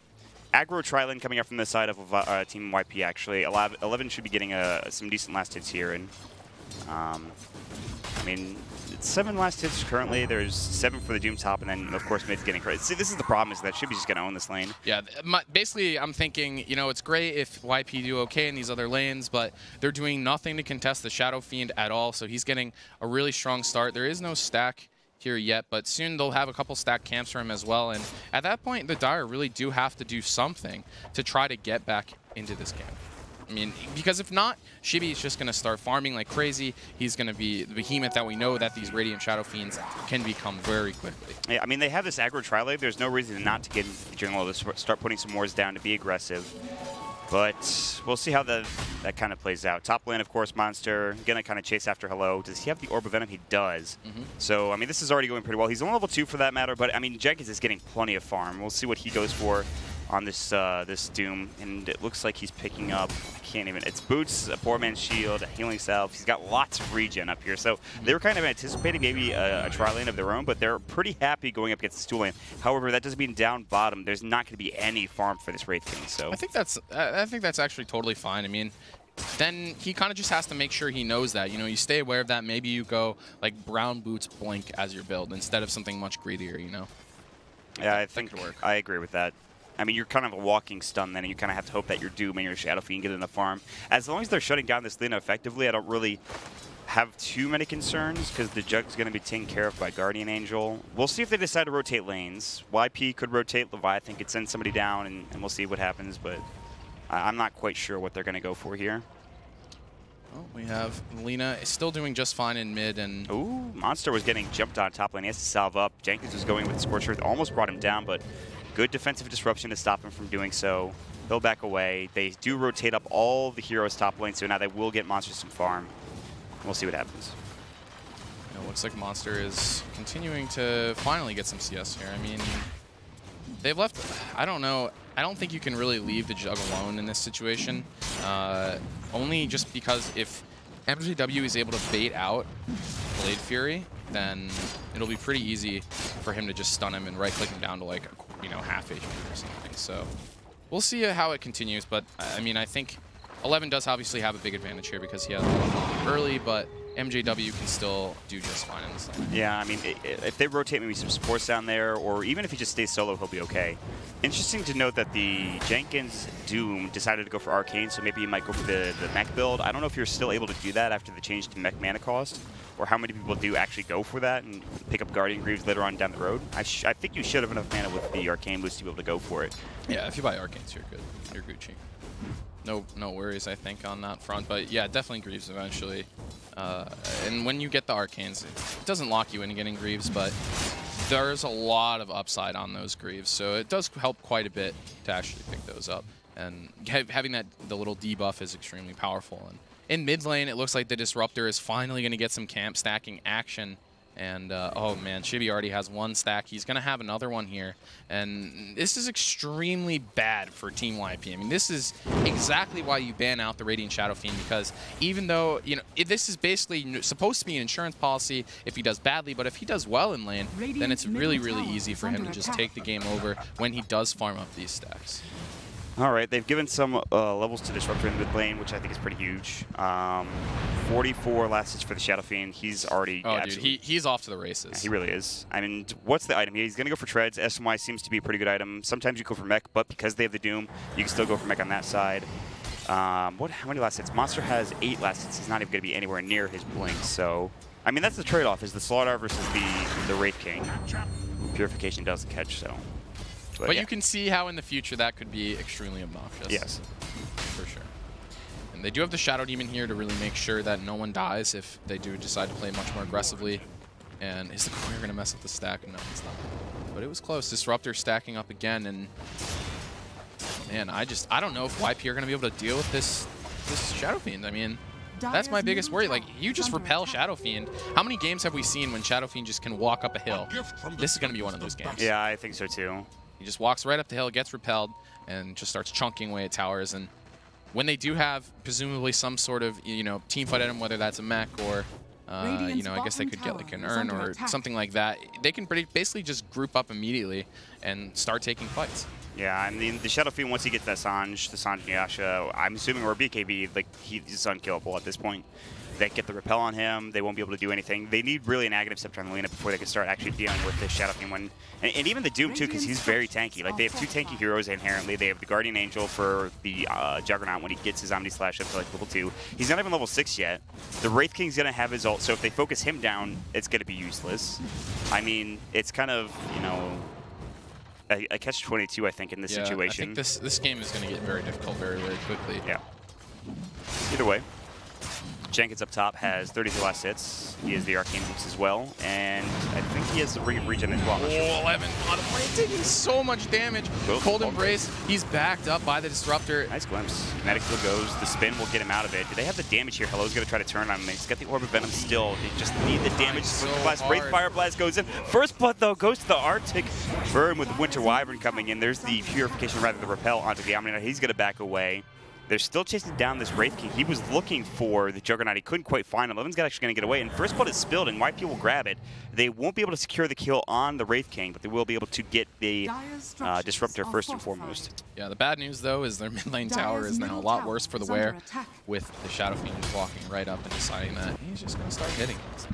aggro tri-lane coming up from the side of Team YP, actually. 11 should be getting some decent last hits here. And I mean, it's 7 last hits currently. There's 7 for the Doom top, and then, of course, mid's getting credit. See, this is the problem, is that Shibi's just going to own this lane. Yeah, basically, I'm thinking, you know, it's great if YP do okay in these other lanes, but they're doing nothing to contest the Shadow Fiend at all, so he's getting a really strong start. There is no stack here yet, but soon they'll have a couple stack camps for him as well, and at that point the Dire really do have to do something to try to get back into this game. I mean, because if not, Shibi's just going to start farming like crazy. He's going to be the behemoth that we know that these Radiant Shadow Fiends can become very quickly. Yeah, I mean, they have this aggro tri-leg. There's no reason not to get into the jungle to start putting some wards down to be aggressive. But we'll see how that kind of plays out. Top lane, of course, Monster going to kind of chase after Hello. Does he have the Orb of Venom? He does. So, I mean, this is already going pretty well. He's only level 2 for that matter, but, I mean, Jenkins is getting plenty of farm. We'll see what he goes for on this this Doom, and it looks like he's picking up, I can't even, it's Boots, a Poor Man's Shield, a Healing Salve. He's got lots of regen up here, so they were kind of anticipating maybe a tri-lane of their own, but they're pretty happy going up against the Stool lane. However, that doesn't mean down bottom, there's not going to be any farm for this Wraith King, so. I think that's actually totally fine. I mean, then he kind of just has to make sure he knows that. You know, you stay aware of that. Maybe you go like Brown Boots Blink as your build instead of something much greedier, you know? Yeah, I think I agree with that. I mean, you're kind of a walking stun then, and you kind of have to hope that your Doom and your Shadow Fiend get enough farm. As long as they're shutting down this Lina effectively, I don't really have too many concerns, because the Jug's going to be taken care of by Guardian Angel. We'll see if they decide to rotate lanes. YP could rotate, Leviathan could send somebody down, and we'll see what happens, but I'm not quite sure what they're going to go for here. Well, we have Lina still doing just fine in mid, and ooh, Monster was getting jumped on top lane. He has to salve up. Jenkins was going with Scorched Earth, almost brought him down, but good defensive disruption to stop him from doing so. He'll back away. They do rotate up all the heroes top lane, so now they will get Monster some farm. We'll see what happens. It looks like Monster is continuing to finally get some CS here. I mean, they've left, I don't know, I don't think you can really leave the Jug alone in this situation. Only just because if MJW is able to bait out Blade Fury, then it'll be pretty easy for him to just stun him and right-click him down to like, you know, half HP or something. So we'll see how it continues, but I mean, I think 11 does obviously have a big advantage here because he has early, but MJW can still do just fine in this lane. Yeah, I mean, if they rotate maybe some supports down there, or even if he just stays solo, he'll be okay. Interesting to note that the Jenkins Doom decided to go for Arcane, so maybe he might go for the mech build. I don't know if you're still able to do that after the change to mech mana cost, or how many people do actually go for that and pick up Guardian Greaves later on down the road. I think you should have enough mana with the Arcane boost to be able to go for it. Yeah, if you buy Arcanes, you're good. You're Gucci. No worries, I think, on that front. But yeah, definitely Greaves eventually. And when you get the Arcanes, it doesn't lock you into getting Greaves, but there's a lot of upside on those Greaves. So it does help quite a bit to actually pick those up. And having the little debuff is extremely powerful. And in mid lane, it looks like the Disruptor is finally going to get some camp stacking action. And, oh man, Shibi already has one stack. He's going to have another one here. And this is extremely bad for Team YP. I mean, this is exactly why you ban out the Radiant Shadow Fiend, because even though, you know, this is basically supposed to be an insurance policy if he does badly, but if he does well in lane, then it's really, really easy for him to just take the game over when he does farm up these stacks. All right, they've given some levels to Disruptor in the mid lane, which I think is pretty huge. 44 last hits for the Shadow Fiend. He's already... Oh, dude, he's off to the races. Yeah, he really is. I mean, what's the item? He's going to go for Treads. SMY seems to be a pretty good item. Sometimes you go for Mech, but because they have the Doom, you can still go for Mech on that side. How many last hits? Monster has 8 last hits. He's not even going to be anywhere near his Blink, so... I mean, that's the trade-off, is the Slaughter versus the Wraith King. Purification doesn't catch, so... But yeah. You can see how in the future that could be extremely obnoxious. Yes. For sure. And they do have the Shadow Demon here to really make sure that no one dies if they do decide to play much more aggressively. And is the Courier going to mess up the stack? No, it's not. But it was close. Disruptor stacking up again, and man, I don't know if YP are going to be able to deal with this Shadow Fiend. I mean, that's my biggest worry. Like, you just repel Shadow Fiend. How many games have we seen when Shadow Fiend just can walk up a hill? This is going to be one of those games. Yeah, I think so too. He just walks right up the hill, gets repelled, and just starts chunking away at towers. And when they do have presumably some sort of, you know, team fight item, whether that's a mech or, you know, I guess they could get like an urn or something like that, they can basically just group up immediately and start taking fights. Yeah, and the Shadow Fiend, once he gets that Sanj, the Sanj Nyasha, I'm assuming, or BKB, like, he's unkillable at this point. They get the repel on him, they won't be able to do anything. They need really an Aghanim Scepter on Lina before they can start actually dealing with this Shadow Fiend. And even the Doom, too, because he's very tanky. Like, they have 2 tanky heroes inherently. They have the Guardian Angel for the Juggernaut when he gets his Omni Slash up to, like, level 2. He's not even level 6 yet. The Wraith King's going to have his ult, so if they focus him down, it's going to be useless. I mean, it's kind of, you know, a catch-22, I think, in this situation. I think this game is going to get very difficult very, very quickly. Yeah. Either way, Jenkins up top has 33 last hits. He has the Arcane Boots as well, and I think he has the regen as well. Oh, 11 bottom lane taking so much damage. Cold Embrace, he's backed up by the Disruptor. Nice glimpse. Kinetic still goes. The spin will get him out of it. Do they have the damage here? Hello's going to try to turn on him. He's got the Orb of Venom still. They just need the damage. So Blast. Wraith Fire Blast goes in. First blood, though, goes to the Arctic Burn with the Winter Wyvern coming in. There's the Purification, rather the Repel onto the Omni Knight. He's going to back away. They're still chasing down this Wraith King. He was looking for the Juggernaut. He couldn't quite find him. Levin's actually going to get away, and First Blood is spilled, and YP will grab it. They won't be able to secure the kill on the Wraith King, but they will be able to get the Disruptor first and foremost. Yeah, the bad news, though, is their mid lane tower is now a lot worse for the wear, with the Shadow Fiend walking right up and deciding that he's just going to start hitting it.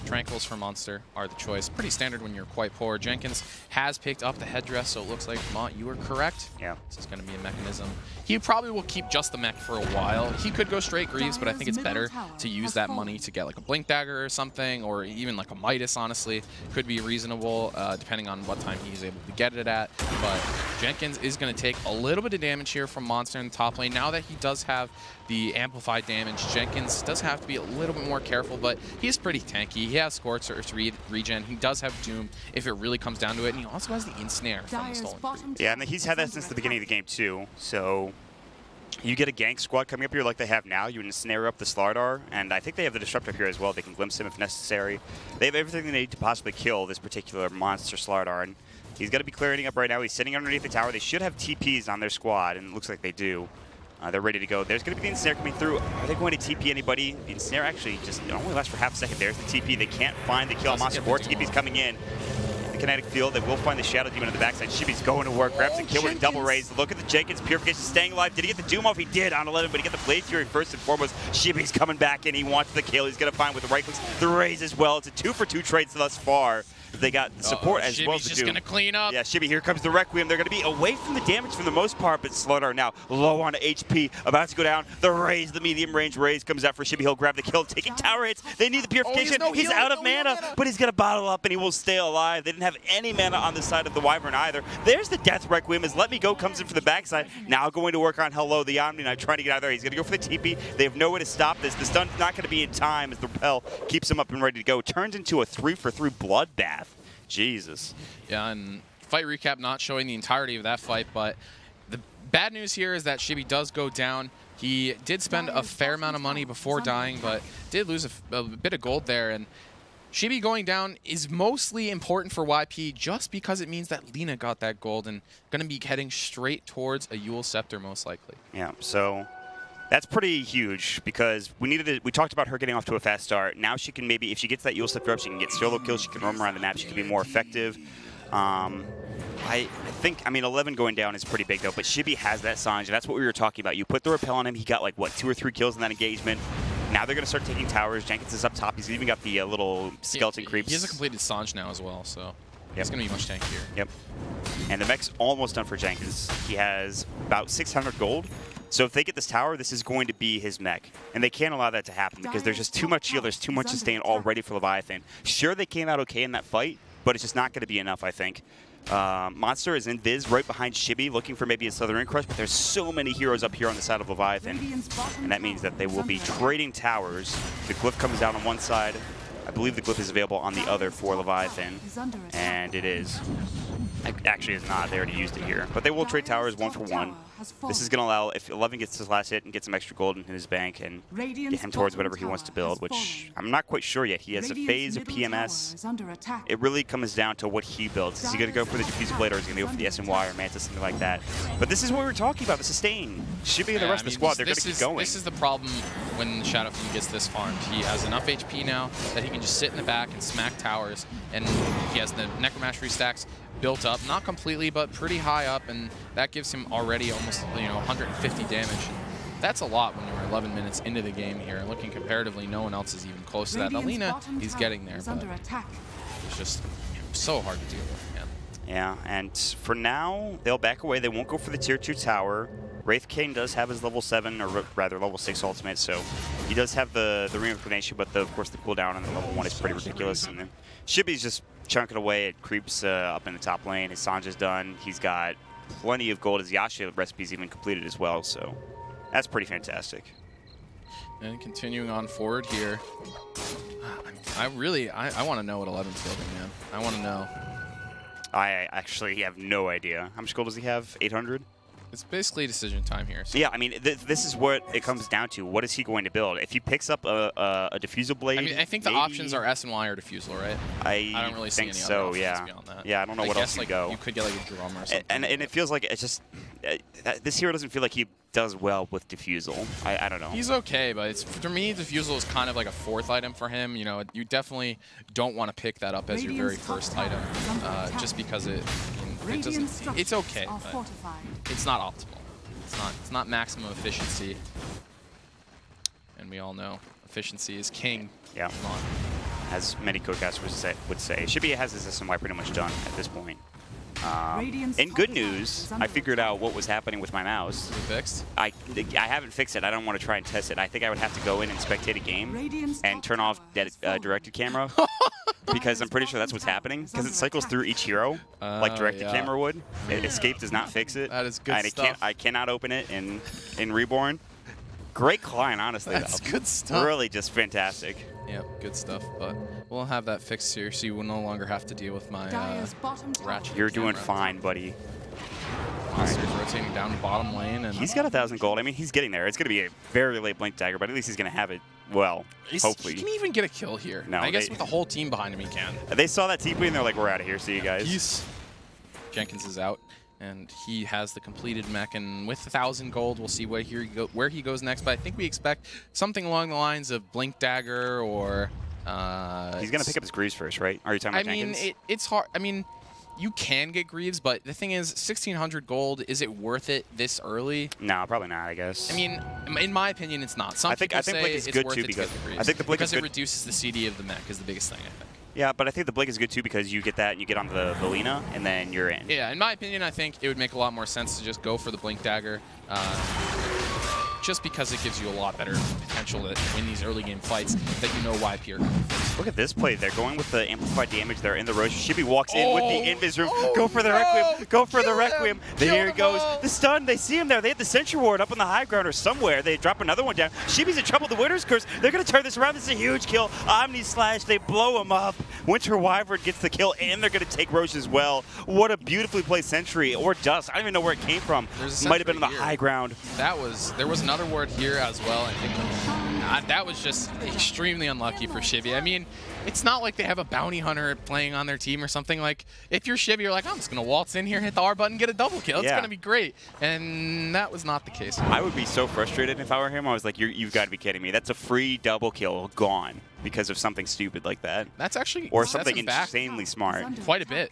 Tranquils for Monster are the choice. Pretty standard when you're quite poor. Jenkins has picked up the headdress, so it looks like, Mont, you were correct. Yeah. This is going to be a mechanism. He probably will keep just the mech for a while. He could go straight Greaves, but I think it's better to use that money to get like a Blink Dagger or something, or even like a Midas, honestly. Could be reasonable, depending on what time he's able to get it at. But Jenkins is going to take a little bit of damage here from Monster in the top lane. Now that he does have the amplified damage, Jenkins does have to be a little bit more careful, but he's pretty tanky. He has Scorch or regen. He does have Doom if it really comes down to it, and he also has the Ensnare from the Stolen. Yeah, and he's had that since the beginning of the game too. So you get a gank squad coming up here like they have now. You ensnare up the Slardar, and I think they have the Disruptor here as well. They can glimpse him if necessary. They have everything they need to possibly kill this particular monster Slardar, and he's got to be clearing up right now. He's sitting underneath the tower. They should have TPs on their squad, and it looks like they do. They're ready to go. There's going to be the Ensnare coming through. Are they going to TP anybody? The Ensnare actually just only lasts for half a second. There's the TP. They can't find the kill on Monster. More TP's coming in. The Kinetic Field, they will find the Shadow Demon on the backside. Shibi's going to work. Grabs the kill with a double raise. Look at the Jenkins. Purification staying alive. Did he get the Doom off? He did on 11, but he got the Blade Fury first and foremost. Shibi's coming back in. He wants the kill. He's going to find with the right clicks the raise as well. It's a 2-for-2 trade thus far. They got support as well as the Doom. Shibi's just going to clean up. Yeah, Shibi, here comes the Requiem. They're going to be away from the damage for the most part, but Slardar now low on HP, about to go down. The raise, the medium range raise comes out for Shibi. He'll grab the kill, taking tower hits. They need the Purification. He's out of mana, but he's going to bottle up and he will stay alive. They didn't have any mana on the side of the Wyvern either. There's the Death Requiem as Let Me Go comes in for the backside. Now going to work on Hello, the Omni Knight, trying to get out of there. He's going to go for the TP. They have no way to stop this. The stun's not going to be in time as the Repel keeps him up and ready to go. Turns into a 3-for-3 bloodbath. Jesus. Yeah, and fight recap not showing the entirety of that fight, but the bad news here is that Shibi does go down. He did spend a fair amount of money before dying, but did lose a bit of gold there. And Shibi going down is mostly important for YP just because it means that Lina got that gold and going to be heading straight towards a Eul Scepter most likely. Yeah, so that's pretty huge because we talked about her getting off to a fast start. Now she can maybe, if she gets that Eul Scepter up, she can get solo kills, she can roam around the map, she can be more effective. I think, I mean, 11 going down is pretty big though, but Shibi has that Sange, and that's what we were talking about. You put the Repel on him, he got like, what, 2 or 3 kills in that engagement. Now they're going to start taking towers. Jenkins is up top. He's even got the little skeleton creeps. He has a completed Sange now as well, so it's going to be much tankier. Yep. And the mech's almost done for Jenkins. He has about 600 gold. So if they get this tower, this is going to be his mech. And they can't allow that to happen because there's just too much heal. There's too much sustain already for Leviathan. Sure, they came out okay in that fight, but it's just not going to be enough, I think. Monster is in Viz right behind Shibi, looking for maybe a Southern Crush, but there's so many heroes up here on the side of Leviathan. And that means that they will be trading towers. The Glyph comes down on one side. I believe the Glyph is available on the other for Leviathan. And it is. Actually, it's not. They already used it here. But they will trade towers 1 for 1. This is going to allow, if 11 gets his last hit and gets some extra gold in his bank and get him towards whatever he wants to build, which I'm not quite sure yet. He has a phase of PMS. It really comes down to what he builds. Is he going to go for the Diffuser Blade, or is he going to go for the SNY or Mantis, something like that? But this is what we were talking about, the sustain. Shibi and the rest of the squad, they're going to keep going. This is the problem when Shadow Fiend gets this farmed. He has enough HP now that he can just sit in the back and smack towers, and he has the Necromastery stacks built up, not completely, but pretty high up, and that gives him already almost 150 damage. That's a lot when you're 11 minutes into the game here. Looking comparatively, no one else is even close to that. Alina is getting there, but it's just so hard to deal with again. Yeah, and for now, they'll back away. They won't go for the tier 2 tower. Wraith King does have his level 7, or rather level 6 ultimate, so he does have the reincarnation, but of course the cooldown on the level 1 is pretty ridiculous. And then Shibi's just chunking away. It creeps up in the top lane. His Sange is done. He's got plenty of gold. His Yasha recipe's even completed as well, so That's pretty fantastic. And continuing on forward here. I want to know what 11's building, man. I want to know. I actually have no idea. How much gold does he have? 800? It's basically decision time here. So. Yeah, I mean, this is what it comes down to. What is he going to build? If he picks up a diffusal blade, I mean, I think the options are S and Y or diffusal, right? I don't really see any so, other yeah. options beyond that. Yeah, I don't know what else you go. You could get like a drum or something. And it feels like it's just this hero doesn't feel like he does well with diffusal. I don't know. He's okay, but for me, diffusal is kind of like a 4th item for him. You know, you definitely don't want to pick that up as your very first item, just because it doesn't. It's okay, but it's not optimal. It's not maximum efficiency, and we all know efficiency is king. Yeah. As many codecasters would say, Shibia has his SMY pretty much done at this point. In good news, I figured out what was happening with my mouse. Is it fixed? I haven't fixed it. I don't want to try and test it. I think I would have to go in and spectate a game and turn off directed camera because I'm pretty sure that's what's happening because it cycles through each hero like directed camera would. Escape does not fix it. That is good stuff. I cannot open it in Reborn. Great client, honestly. That's good stuff. Really just fantastic. Yeah, good stuff, but we'll have that fixed here so you will no longer have to deal with my ratchet. You're doing fine, buddy. Monster's rotating down the bottom lane. And he's got 1,000 gold. I mean, he's getting there. It's going to be a very late Blink Dagger, but at least he's going to have it well, hopefully. He can even get a kill here. No, I guess with the whole team behind him, he can. They saw that TP and they're like, we're out of here. See you guys. Peace. Jenkins is out, and he has the completed mech, and with 1,000 gold, we'll see where he goes next. But I think we expect something along the lines of Blink Dagger or... he's going to pick up his Greaves first, right? Are you talking about Jenkins? I mean, it's hard. I mean, you can get Greaves, but the thing is, 1,600 gold, is it worth it this early? No, probably not, I guess. I mean, in my opinion, it's not. Some people say Blink is it's good worth too it because to get the Greaves. I think the Blink because is it reduces the CD of the mech is the biggest thing, I think. Yeah, but I think the Blink is good too because you get that and you get onto the Lina and then you're in. Yeah, in my opinion, I think it would make a lot more sense to just go for the Blink Dagger. Just because it gives you a lot better potential to win these early game fights that you know YP are going for. Look at this play. They're going with the amplified damage there in the Rosh. Shibi walks in with the invis room. Go for the Requiem. Go for the Requiem. There he goes. The stun. They see him there. They have the Sentry Ward up on the high ground or somewhere. They drop another one down. Shibi's in trouble. The Winter's Curse. They're going to turn this around. This is a huge kill. Omni Slash. They blow him up. Winter Wyvern gets the kill, and they're going to take Rosh as well. What a beautifully played Sentry or Dust. I don't even know where it came from. Might have been on the high ground. There was another ward here as well. I think that was just extremely unlucky for Shibi. I mean, it's not like they have a bounty hunter playing on their team or something. Like, if you're Shibi, you're like, I'm just going to waltz in here, hit the R button, get a double kill. It's going to be great. And that was not the case. I would be so frustrated if I were him. I was like, you've got to be kidding me. That's a free double kill gone because of something stupid like that. That's actually or something insanely smart. Quite a bit.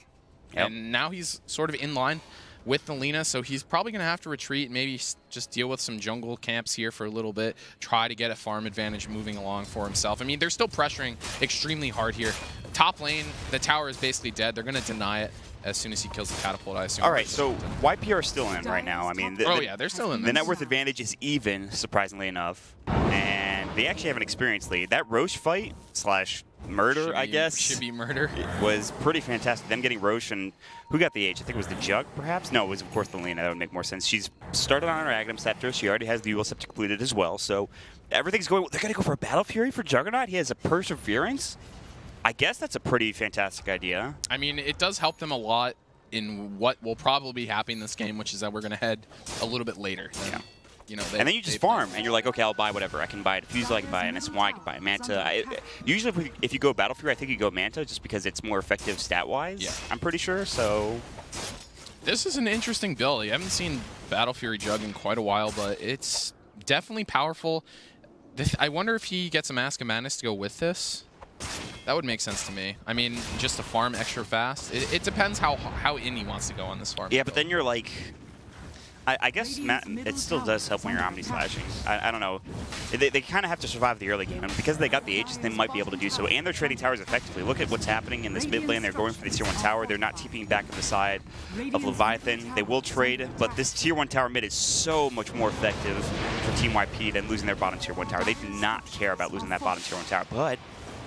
Yep. And now he's sort of in line with the Lina, so he's probably going to have to retreat, maybe just deal with some jungle camps here for a little bit, try to get a farm advantage moving along for himself. I mean, they're still pressuring extremely hard here. Top lane, the tower is basically dead. They're going to deny it as soon as he kills the catapult, I assume. All right, so YP are still in right now. I mean, yeah, they're still in this. The net worth advantage is even, surprisingly enough, and they actually have an experienced lead. That Rosh fight / murder, I guess. Should be murder. Was pretty fantastic. Them getting Rosh and who got the H? I think it was the Jug, perhaps? No, it was, of course, the Lina. That would make more sense. She's started on her Aghanim Scepter. She already has the Eul Scepter completed as well. So everything's going. They're going to go for a Battle Fury for Juggernaut? He has a Perseverance? I guess that's a pretty fantastic idea. I mean, it does help them a lot in what will probably be happening in this game, which is that we're going to head a little bit later. Yeah. You know, and then you just farm, and you're like, okay, I'll buy whatever. I can buy a Diffusal, I can buy an SMY, I can buy a Manta. Usually, if you go Battle Fury, I think you go Manta just because it's more effective stat-wise. Yeah. I'm pretty sure, so... This is an interesting build. You haven't seen Battle Fury Jug in quite a while, but it's definitely powerful. I wonder if he gets a Mask of Madness to go with this. That would make sense to me. I mean, just to farm extra fast. It depends how in he wants to go on this farm. Yeah, but then you're like... I guess it still does help when you're Omni Slashing. I don't know. They kind of have to survive the early game, and because they got the Aegis, they might be able to do so. And they're trading towers effectively. Look at what's happening in this mid lane. They're going for the Tier 1 tower. They're not TPing back to the side of Leviathan. They will trade, but this Tier 1 tower mid is so much more effective for Team YP than losing their bottom Tier 1 tower. They do not care about losing that bottom Tier 1 tower, but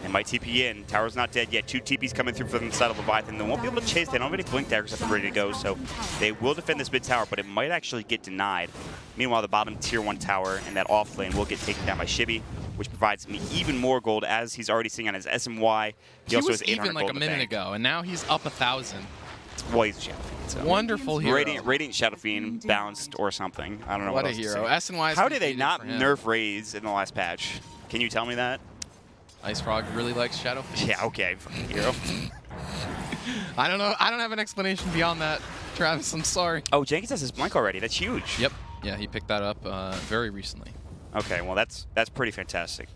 They might TP in. Tower's not dead yet. 2 TPs coming through from the side of Leviathan. They won't be able to chase. They don't have any blink daggers up and ready to go, so they will defend this mid tower, but it might actually get denied. Meanwhile, the bottom tier 1 tower and that off lane will get taken down by Shibby, which provides me even more gold as he's already sitting on his SMY. He also was has 800 even like a gold in the minute bank. ago, and now he's up 1,000. Well, he's a Shadow Fiend, so. Wonderful hero. Radiant Shadow Fiend bounced or something. I don't know What a else to hero. say. SNY is How did they completed not for him. nerf Raze in the last patch? Can you tell me that? Ice Frog really likes Shadow Fiend. Yeah, okay, hero. I don't know. I don't have an explanation beyond that, Travis. I'm sorry. Oh, Jenkins has his blink already. That's huge. Yep. Yeah, he picked that up very recently. Okay, well that's pretty fantastic.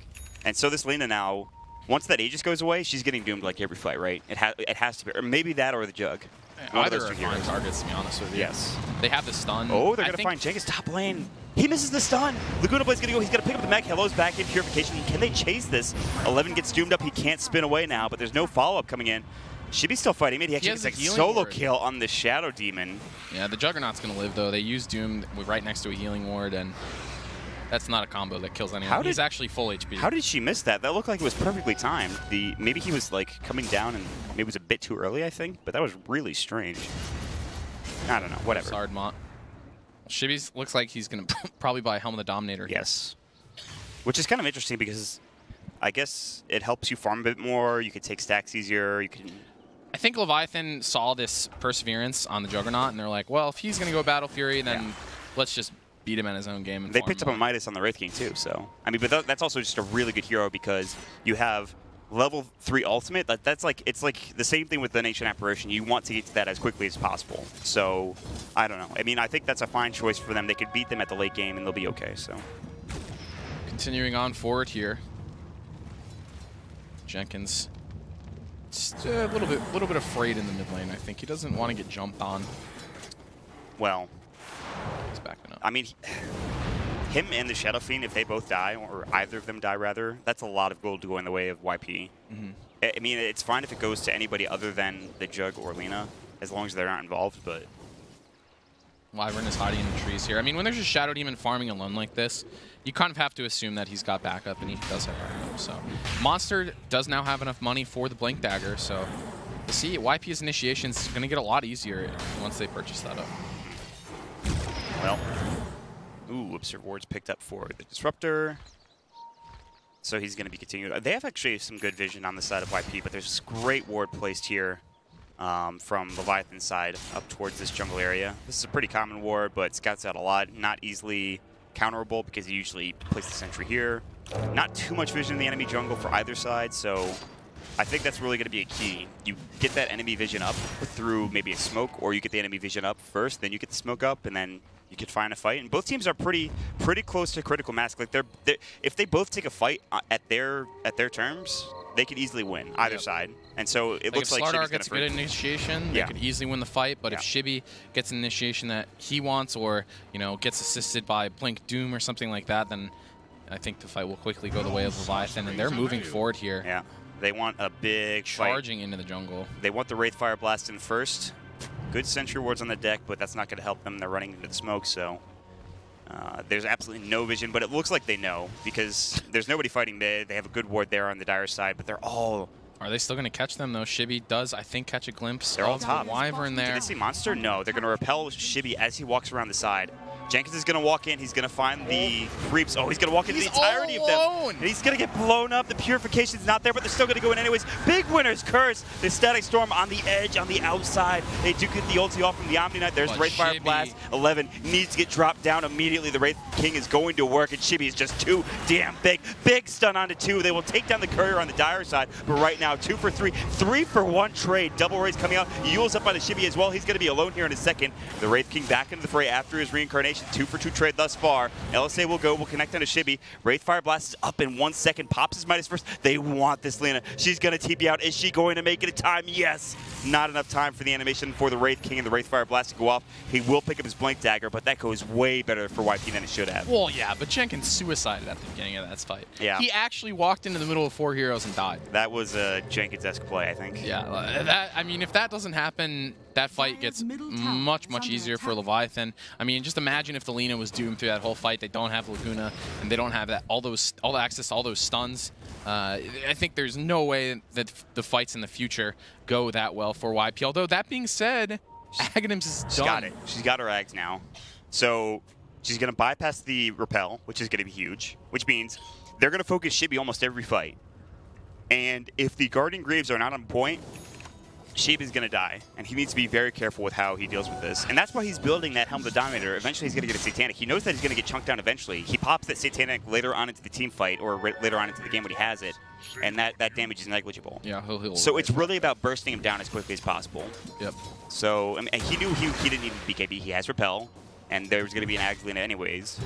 And so this Lina now, once that Aegis goes away, she's getting doomed like every fight, right? It has to be, or maybe that or the Jug. One of Either those are two fine heroes. targets, to be honest with you. Yes. They have the stun. Oh, they're I gonna think find Jenkins top lane. He misses the stun. Laguna Blade's gonna go. He's gonna pick up the mech. Hello's back in Purification. Can they chase this? 11 gets doomed up. He can't spin away now, but there's no follow-up coming in. Shibby's still fighting mid. He actually has gets a a healing solo ward. kill on the Shadow Demon. Yeah, the Juggernaut's going to live, though. They use Doom right next to a healing ward, and that's not a combo that kills anyone. He's actually full HP. How did she miss that? That looked like it was perfectly timed. Maybe he was like coming down and maybe it was a bit too early, I think, but that was really strange. I don't know, whatever. Sardmont. Shibby's looks like he's going to probably buy Helm of the Dominator here. Yes. Which is kind of interesting because I guess it helps you farm a bit more. You can take stacks easier. You can. I think Leviathan saw this perseverance on the Juggernaut, and they're like, well, if he's going to go Battle Fury, then let's just beat him in his own game. And they picked up a Midas on the Wraith King too, so. I mean, but that's also just a really good hero because you have level 3 ultimate. It's like the same thing with the Ancient Apparition. You want to get to that as quickly as possible. So, I don't know. I mean, I think that's a fine choice for them. They could beat them at the late game and they'll be okay, so. Continuing on forward here. Jenkins. Just a little bit afraid in the mid lane, I think. He doesn't want to get jumped on. Well, He's backing up. I mean, him and the Shadow Fiend, if they both die, or either of them die rather, that's a lot of gold to go in the way of YP. I mean, it's fine if it goes to anybody other than the Jug or Lina, as long as they're not involved, but... Wyvern is hiding in the trees here. I mean, when there's a Shadow Demon farming alone like this, you kind of have to assume that he's got backup, and he does have backup. So, Monster does now have enough money for the Blink Dagger, so we'll see. YP's initiation is going to get a lot easier once they purchase that up. Well, ooh, Observe Ward's picked up for the Disruptor. So he's going to be continued. They have actually some good vision on the side of YP, but there's this great ward placed here from Leviathan's side up towards this jungle area. This is a pretty common ward, but scouts out a lot. Not easily counterable because he usually places the sentry here. Not too much vision in the enemy jungle for either side, so I think that's really going to be a key. You get that enemy vision up through maybe a smoke, or you get the enemy vision up first, then you get the smoke up, and then you could find a fight. And both teams are pretty close to critical mass. Like they're if they both take a fight at their terms, they could easily win either side. And so it looks like if Shibby's Slardar gets a good initiation, they could easily win the fight. But if Shibby gets an initiation that he wants, or gets assisted by Blink Doom or something like that, then I think the fight will quickly go the way of Leviathan. And they're moving forward here. Yeah, they want a big charging fight. Into the jungle. They want the Wraith Fire Blast in first. Good sentry wards on the deck, but that's not going to help them. They're running into the smoke, so there's absolutely no vision. But it looks like they know because there's nobody fighting mid. They have a good ward there on the Dire side, but they're all... Are they still going to catch them, though? Shibby does, I think, catch a glimpse They're all of top. the Wyvern there. Did they see Monster? No. They're going to repel Shibby as he walks around the side. Jenkins is going to walk in. He's going to find the creeps. Oh, he's going to walk into the entirety of them. And he's going to get blown up. The Purification's not there, but they're still going to go in anyways. Big winners, Curse. The Static Storm on the edge, on the outside. They do get the ulti off from the Omni Knight. There's the Wraith Fire Blast. 11 needs to get dropped down immediately. The Wraith King is going to work, and Shibby is just too damn big. Big stun onto 2. They will take down the Courier on the Dire side, but right now, 2 for 3. 3 for 1 trade. Double Wraith coming out. Yule's up by the Shibby as well. He's going to be alone here in a second. The Wraith King back into the fray after his reincarnation. 2 for 2 trade thus far. LSA will go. Will connect on to Shibby. Wraith Fire Blast is up in 1 second. Pops his Midas first. They want this Lina. She's going to TP out. Is she going to make it in time? Yes. Not enough time for the animation for the Wraith King and the Wraith Fire Blast to go off. He will pick up his Blink Dagger, but that goes way better for YP than it should have. Well, yeah, but Jenkins suicided at the beginning of that fight. Yeah. He actually walked into the middle of 4 heroes and died. That was a Jenkins-esque play, I think. Yeah, I mean, if that doesn't happen, that fight gets much easier for Leviathan. I mean, just imagine if the Lina was doomed through that whole fight. They don't have Laguna, and they don't have all the access to all those stuns. I think there's no way that the fights in the future go that well for YP. Although, that being said, Aghanims is done. She's got it. She's got her Ags now. So she's going to bypass the repel, which is going to be huge, which means they're going to focus Shibi almost every fight. And if the Guardian Graves are not on point, Shibi's going to die, and he needs to be very careful with how he deals with this. And that's why he's building that Helm of the Dominator. Eventually, he's going to get a Satanic. He knows that he's going to get chunked down eventually. He pops that Satanic later on into the team fight, or later on into the game when he has it, and that damage is negligible. Yeah, he'll so it's really about bursting him down as quickly as possible. Yep. So, I mean, he knew he didn't need BKB. He has Repel, and there's going to be an Ags Lina anyways.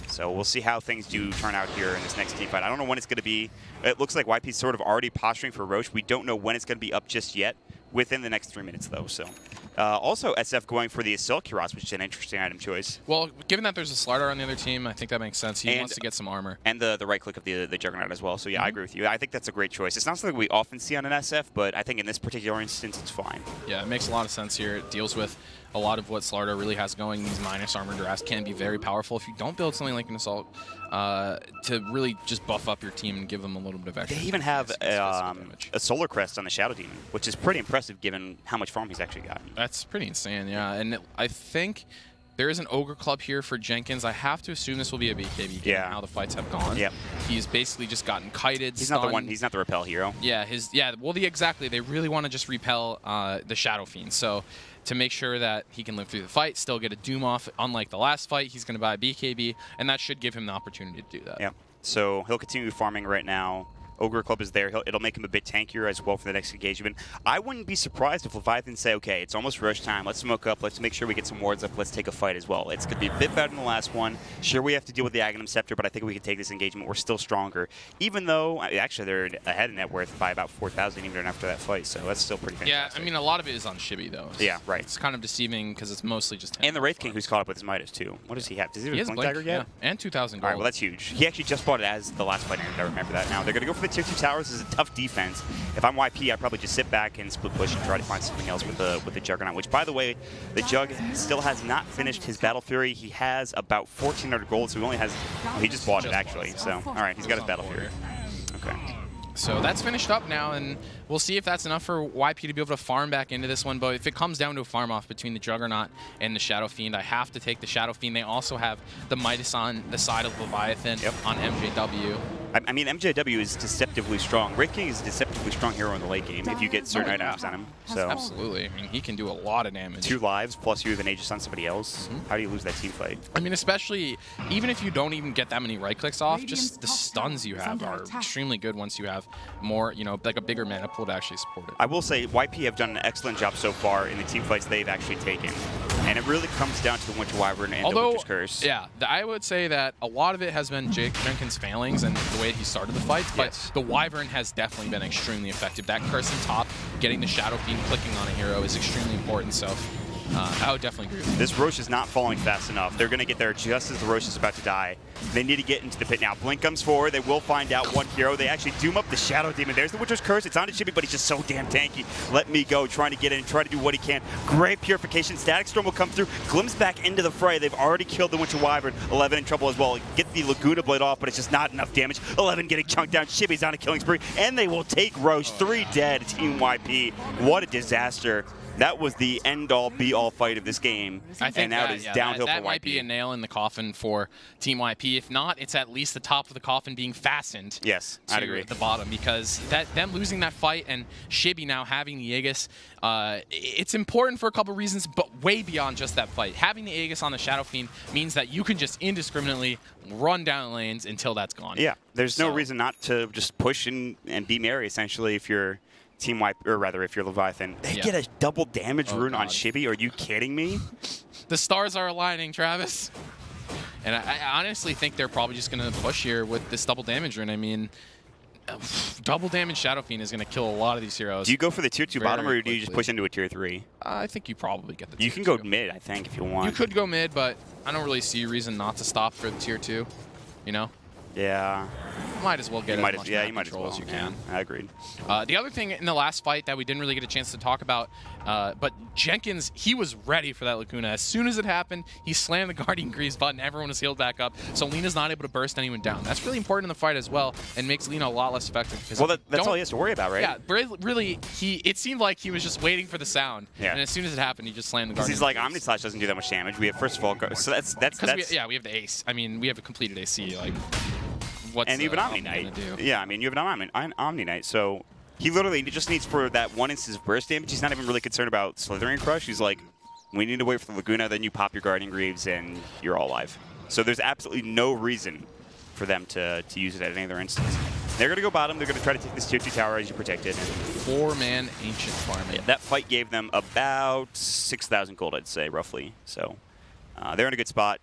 So we'll see how things do turn out here in this next team fight. I don't know when it's going to be. It looks like YP's sort of already posturing for Roche. We don't know when it's going to be up just yet. Within the next 3 minutes, though. So, also SF going for the Assault Cuirass, which is an interesting item choice. Well, given that there's a Slardar on the other team, I think that makes sense. He wants to get some armor. And the right click of the Juggernaut as well. So yeah, I agree with you. I think that's a great choice. It's not something we often see on an SF, but I think in this particular instance, it's fine. Yeah, it makes a lot of sense here. It deals with a lot of what Slardar really has going. These minus armor drafts can be very powerful if you don't build something like an Assault to really just buff up your team and give them a little bit of extra. They even have a Solar Crest on the Shadow Demon, which is pretty impressive given how much farm he's actually gotten. That's pretty insane, yeah. And I think there is an Ogre Club here for Jenkins. I have to assume this will be a BKB given how the fights have gone. Yep. He's basically just gotten kited, He's stunned. not the one. He's not the repel hero. Yeah, exactly. They really want to just repel the Shadow Fiend. So to make sure that he can live through the fight, still get a Doom off, unlike the last fight, he's going to buy a BKB, and that should give him the opportunity to do that. Yeah. So he'll continue farming right now. Ogre Club is there. It'll make him a bit tankier as well for the next engagement. I wouldn't be surprised if Leviathan say, okay, it's almost rush time. Let's smoke up. Let's make sure we get some wards up. Let's take a fight as well. It's going to be a bit better than the last one. Sure, we have to deal with the Aghanim Scepter, but I think we can take this engagement. We're still stronger. Even though, actually, they're ahead in net worth by about 4,000 even after that fight, so that's still pretty fantastic. Yeah, I mean, a lot of it is on Shibi, though. Yeah, right. It's kind of deceiving because it's mostly just him. And the Wraith King, who's caught up with his Midas, too. What does he have? Does he have a Blink Dagger yet? Yeah, and 2,000 gold. All right, well, that's huge. He actually just bought it as the last fight, and I remember that now. They're going to go for the Tier 2 towers. This is a tough defense. If I'm YP, I'd probably just sit back and split push and try to find something else with the Juggernaut, which, by the way, the Jug still has not finished his Battle Fury. He has about 1,400 gold, so he only has... Well, he just bought it, actually. So, all right, he's got his Battle Fury. Okay. So that's finished up now, and we'll see if that's enough for YP to be able to farm back into this one. But if it comes down to a farm off between the Juggernaut and the Shadow Fiend, I have to take the Shadow Fiend. They also have the Midas on the side of Leviathan on MJW. I mean, MJW is deceptively strong. Wraith King is a deceptively strong hero in the late game if you get certain items on him. So absolutely. I mean, he can do a lot of damage. 2 lives plus you have an Aegis on somebody else. How do you lose that team fight? I mean, especially even if you don't even get that many right clicks off, just the stuns you have are extremely good once you have more, you know, like a bigger mana pool to actually support it. I will say YP have done an excellent job so far in the team fights they've actually taken. And it really comes down to the Winter Wyvern and the Winter's Curse. Yeah, I would say that a lot of it has been Jenkins' failings and the way he started the fights, but the Wyvern has definitely been extremely effective. That curse on top, getting the Shadow Fiend clicking on a hero is extremely important, so I would definitely agree with you. This Roche is not falling fast enough. They're going to get there just as the Roche is about to die. They need to get into the pit now. Blink comes forward. They will find out one hero. They actually doom up the Shadow Demon. There's the Winter's Curse. It's on to Chibi, but he's just so damn tanky. Let me go, trying to get in, try to do what he can. Great Purification. Static Storm will come through. Glimpse back into the fray. They've already killed the Winter Wyvern. 11 in trouble as well. Get the Laguna Blade off, but it's just not enough damage. 11 getting chunked down. Chibi's on a killing spree, and they will take Roche. 3 dead. Team YP. What a disaster. That was the end-all, be-all fight of this game, I think and now it is downhill for YP. That might be a nail in the coffin for Team YP. If not, it's at least the top of the coffin being fastened. Yes, I'd agree. To the bottom, because them losing that fight and Shibi now having the Aegis, it's important for a couple reasons, but way beyond just that fight. Having the Aegis on the Shadow Fiend means that you can just indiscriminately run down lanes until that's gone. Yeah, there's no reason not to just push and be merry, essentially, if you're Team YP, or rather, if you're Leviathan. They get a double damage rune on Shibi. Are you kidding me? The stars are aligning, Travis. And I honestly think they're probably just going to push here with this double damage rune. I mean, double damage Shadow Fiend is going to kill a lot of these heroes. Do you go for the tier 2 bottom, or do you just push into a tier 3? I think you probably get the tier 2. You can go mid, I think, if you want. You could go mid, but I don't really see a reason not to stop for the tier 2, you know? Yeah. might as well get as much map you might as control well. as you can. I agreed. The other thing in the last fight that we didn't really get a chance to talk about, but Jenkins, he was ready for that Lacuna. As soon as it happened, he slammed the Guardian Greaves button. Everyone was healed back up, so Lena's not able to burst anyone down. That's really important in the fight as well, and makes Lena a lot less effective. Well, that's all he has to worry about, right? Yeah, really, it seemed like he was just waiting for the sound, yeah. and as soon as it happened, he just slammed the Guardian He's like, Greaves. Omnislash doesn't do that much damage. We have, first of all, so that's we have the ace. I mean, we have a completed AC. Like, what's and even Omni Knight. Yeah, I mean, you have an Omni Knight, so he literally just needs for that one instance of burst damage. He's not even really concerned about Slithering Crush. He's like, we need to wait for the Laguna, then you pop your Guardian Greaves, and you're all alive. So there's absolutely no reason for them to use it at any other instance. They're going to go bottom. They're going to try to take this tier 2 tower as you protected. 4-man Ancient farming. Yeah, that fight gave them about 6,000 gold, I'd say, roughly. So they're in a good spot.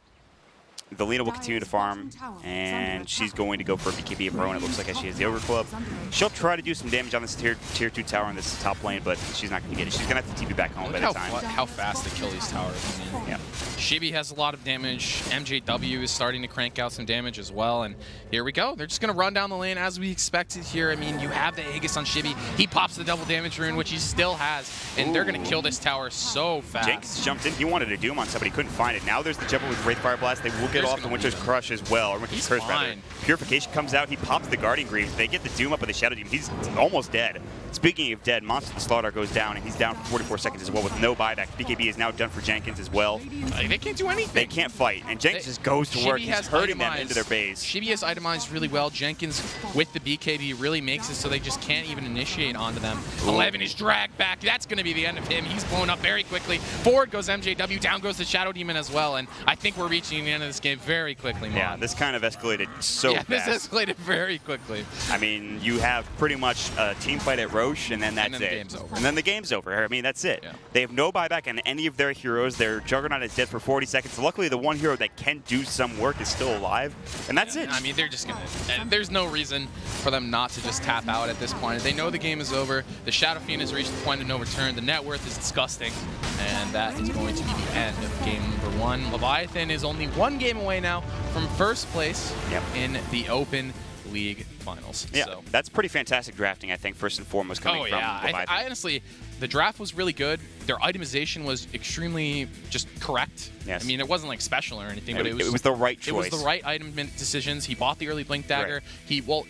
The Lena will continue to farm, and she's going to go for a BKB of her own, it looks like, as she has the Ogre Club. She'll try to do some damage on this tier 2 tower on this top lane, but she's not going to get it. She's going to have to TP back home by the time. How fast they kill these towers. I mean, yeah. Shibi has a lot of damage. MJW is starting to crank out some damage as well, and here we go. They're just going to run down the lane as we expected here. I mean, you have the Aegis on Shibi. He pops the double damage rune, which he still has, and they're going to kill this tower so fast. Jenkins jumped in. He wanted to Doom on somebody. Couldn't find it. Now there's the jumper with Wraith Fire Blast. They will get off the Winter's Crush as well, or Winter's Curse rather. Purification comes out. He pops the Guardian Greaves. They get the Doom up with the Shadow Demon. He's almost dead. Speaking of dead, Monster the Slaughter goes down, and he's down for 44 seconds as well with no buyback. BKB is now done for Jenkins as well. They can't do anything. They can't fight, and Jenkins just goes to work. He's hurting them into their base. Shibi has itemized really well. Jenkins with the BKB really makes it so they just can't even initiate onto them. 11 is dragged back. That's going to be the end of him. He's blown up very quickly. Forward goes MJW. Down goes the Shadow Demon as well, and I think we're reaching the end of this game very quickly, Mon. Yeah, this kind of escalated so fast. Yeah, this escalated very quickly. I mean, you have pretty much a team fight at Roche, and then that's it. The game's over. And then the game's over. I mean, that's it. Yeah. They have no buyback on any of their heroes. Their Juggernaut is dead for 40 seconds. Luckily, the one hero that can do some work is still alive, and that's it. I mean, they're just going to... There's no reason for them not to just tap out at this point. They know the game is over. The Shadow Fiend has reached the point of no return. The net worth is disgusting, and that is going to be the end of game number 1. Leviathan is only 1 game away now from first place in the Open League Finals. Yeah, so. That's pretty fantastic drafting, I think, first and foremost, coming from Leviathan. I honestly, the draft was really good. Their itemization was extremely just correct. Yes. I mean, it wasn't like special or anything, but it was the right choice. It was the right item decisions. He bought the early Blink Dagger. Right. He bought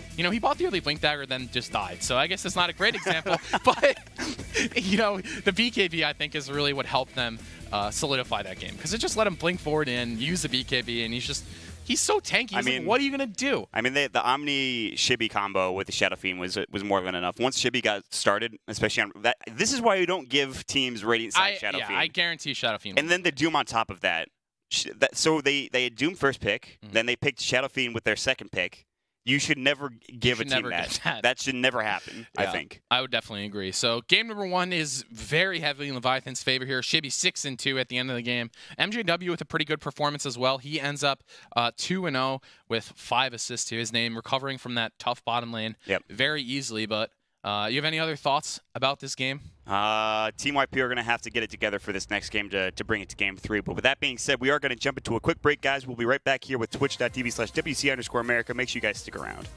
the early Blink Dagger, then just died. So I guess it's not a great example, but the BKB I think is really what helped them solidify that game, because it just let him blink forward and use the BKB, and he's so tanky. I mean, like, what are you going to do? I mean, the Omni-Shibi combo with the Shadow Fiend was more than enough. Once Shibi got started, especially on that, this is why you don't give teams Radiant side Shadow Fiend. I guarantee Shadow Fiend. And then the Doom on top of that. So they had Doom first pick, then they picked Shadow Fiend with their second pick. You should never give a team that. That should never happen, I think. I would definitely agree. So game number 1 is very heavily in Leviathan's favor here. Shibi 6-2 at the end of the game. MJW with a pretty good performance as well. He ends up 2-0 with 5 assists to his name, recovering from that tough bottom lane very easily. But you have any other thoughts about this game? Team YP are going to have to get it together for this next game to bring it to game 3. But with that being said, we are going to jump into a quick break, guys. We'll be right back here with twitch.tv/WCA_America. Make sure you guys stick around.